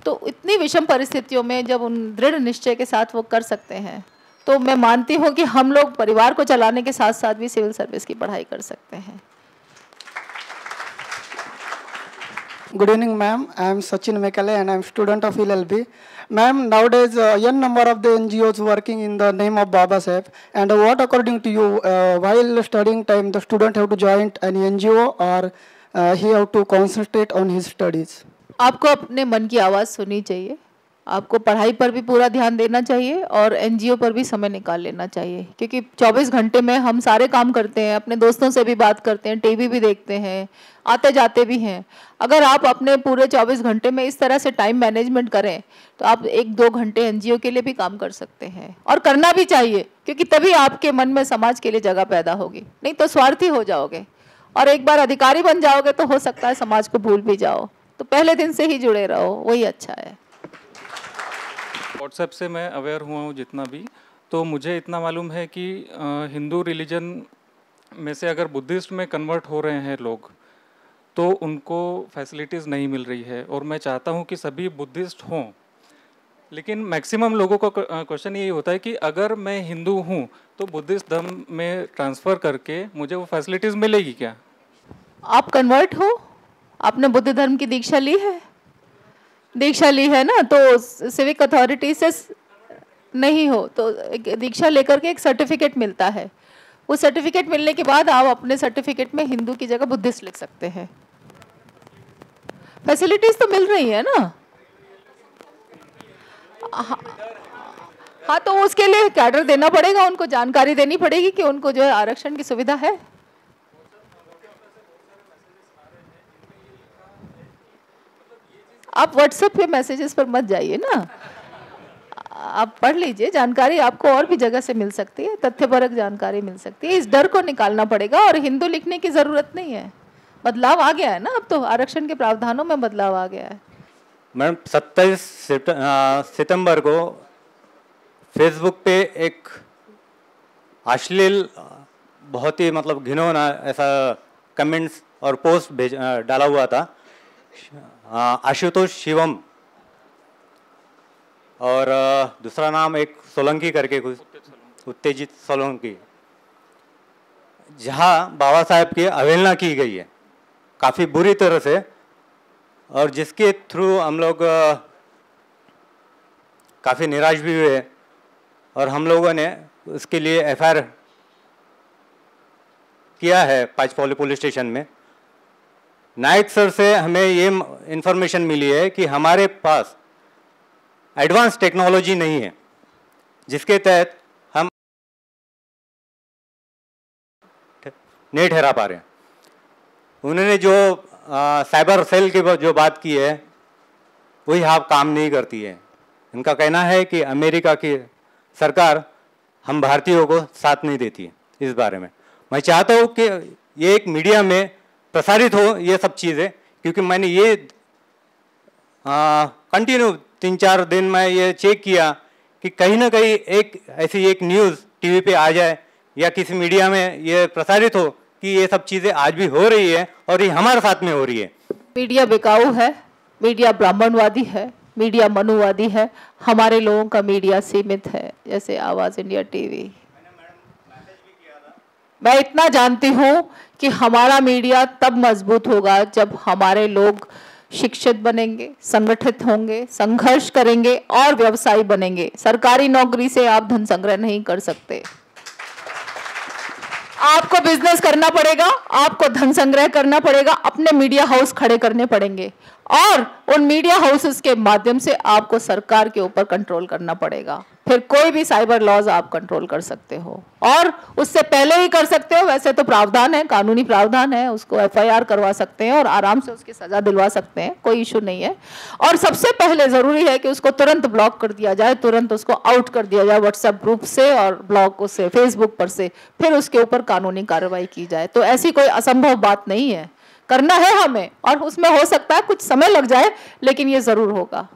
तो इतनी विषम परिस्थितियों में जब उन दृढ़ निश्चय के साथ वो कर सकते हैं, तो मैं मानती हूँ कि हम लोग परिवार को चलाने के साथ साथ भी सिविल सर्विस की पढ़ाई कर सकते हैं। Good evening, ma'am. I am Sachin Mekale and I am student of LLB. Ma'am, nowadays n number of the NGOs working in the name of Baba Saheb. And what, according to you, while studying time, the student have to join an NGO or he have to concentrate on his studies? आपको अपने मन की आवाज़ सुननी चाहिए। आपको पढ़ाई पर भी पूरा ध्यान देना चाहिए और एनजीओ पर भी समय निकाल लेना चाहिए, क्योंकि 24 घंटे में हम सारे काम करते हैं, अपने दोस्तों से भी बात करते हैं, टीवी भी देखते हैं, आते जाते भी हैं। अगर आप अपने पूरे 24 घंटे में इस तरह से टाइम मैनेजमेंट करें तो आप 1-2 घंटे एनजीओ के लिए भी काम कर सकते हैं, और करना भी चाहिए, क्योंकि तभी आपके मन में समाज के लिए जगह पैदा होगी। नहीं तो स्वार्थी हो जाओगे, और एक बार अधिकारी बन जाओगे तो हो सकता है समाज को भूल भी जाओ। तो पहले दिन से ही जुड़े रहो, वही अच्छा है। व्हाट्सएप से मैं अवेयर हुआ हूँ जितना भी, तो मुझे इतना मालूम है कि हिंदू रिलीजन में से अगर बुद्धिस्ट में कन्वर्ट हो रहे हैं लोग तो उनको फैसिलिटीज़ नहीं मिल रही है, और मैं चाहता हूँ कि सभी बुद्धिस्ट हों। लेकिन मैक्सिमम लोगों का क्वेश्चन यही होता है कि अगर मैं हिंदू हूँ तो बुद्धिस्ट धर्म में ट्रांसफ़र करके मुझे वो फैसिलिटीज़ मिलेगी क्या? आप कन्वर्ट हो, आपने बुद्ध धर्म की दीक्षा ली है? दीक्षा ली है ना, तो सिविक अथॉरिटी से नहीं हो तो दीक्षा लेकर के एक सर्टिफिकेट मिलता है। वो सर्टिफिकेट मिलने के बाद आप अपने सर्टिफिकेट में हिंदू की जगह बुद्धिस्ट लिख सकते हैं। फैसिलिटीज तो मिल रही है ना। हाँ, तो उसके लिए कैडर देना पड़ेगा, उनको जानकारी देनी पड़ेगी कि उनको जो है आरक्षण की सुविधा है। आप व्हाट्सएप पे मैसेजेस पर मत जाइए ना, आप पढ़ लीजिए, जानकारी आपको और भी जगह से मिल सकती है, तथ्यपरक जानकारी मिल सकती है। इस डर को निकालना पड़ेगा और हिंदू लिखने की ज़रूरत नहीं है। बदलाव आ गया है ना, अब तो आरक्षण के प्रावधानों में बदलाव आ गया है। मैडम 27 सितंबर को फेसबुक पे एक अश्लील, बहुत ही मतलब घिनौना ऐसा कमेंट्स और पोस्ट डाला हुआ था आशुतोष शिवम, और दूसरा नाम एक सोलंकी करके कुछ, उत्तेजित सोलंकी, जहां बाबा साहेब की अवहेलना की गई है काफ़ी बुरी तरह से, और जिसके थ्रू हम लोग काफ़ी निराश भी हुए, और हम लोगों ने उसके लिए एफआईआर किया है पांचपौली पुलिस स्टेशन में। नायक सर से हमें ये इन्फॉर्मेशन मिली है कि हमारे पास एडवांस टेक्नोलॉजी नहीं है जिसके तहत हम नहीं ठहरा पा रहे हैं। उन्होंने जो साइबर सेल की जो बात की है वही यहाँ काम नहीं करती है। इनका कहना है कि अमेरिका की सरकार हम भारतीयों को साथ नहीं देती है इस बारे में। मैं चाहता हूँ कि ये एक मीडिया में प्रसारित हो ये सब चीज़ें, क्योंकि मैंने ये कंटिन्यू 3-4 दिन में ये चेक किया कि कहीं ना कहीं एक ऐसी एक न्यूज़ टीवी पे आ जाए या किसी मीडिया में ये प्रसारित हो कि ये सब चीज़ें आज भी हो रही है और ये हमारे साथ में हो रही है। मीडिया बिकाऊ है, मीडिया ब्राह्मणवादी है, मीडिया मनुवादी है, हमारे लोगों का मीडिया सीमित है, जैसे आवाज़ इंडिया टीवी। मैं इतना जानती हूँ कि हमारा मीडिया तब मजबूत होगा जब हमारे लोग शिक्षित बनेंगे, संगठित होंगे, संघर्ष करेंगे और व्यवसायी बनेंगे। सरकारी नौकरी से आप धन संग्रह नहीं कर सकते, आपको बिजनेस करना पड़ेगा, आपको धन संग्रह करना पड़ेगा, अपने मीडिया हाउस खड़े करने पड़ेंगे और उन मीडिया हाउसेस के माध्यम से आपको सरकार के ऊपर कंट्रोल करना पड़ेगा। फिर कोई भी साइबर लॉज आप कंट्रोल कर सकते हो और उससे पहले ही कर सकते हो। वैसे तो प्रावधान है, कानूनी प्रावधान है, उसको एफआईआर करवा सकते हैं और आराम से उसकी सजा दिलवा सकते हैं, कोई इशू नहीं है। और सबसे पहले ज़रूरी है कि उसको तुरंत ब्लॉक कर दिया जाए, तुरंत उसको आउट कर दिया जाए व्हाट्सएप ग्रुप से और ब्लॉक से, फेसबुक पर से, फिर उसके ऊपर कानूनी कार्रवाई की जाए। तो ऐसी कोई असंभव बात नहीं है, करना है हमें, और उसमें हो सकता है कुछ समय लग जाए लेकिन ये ज़रूर होगा।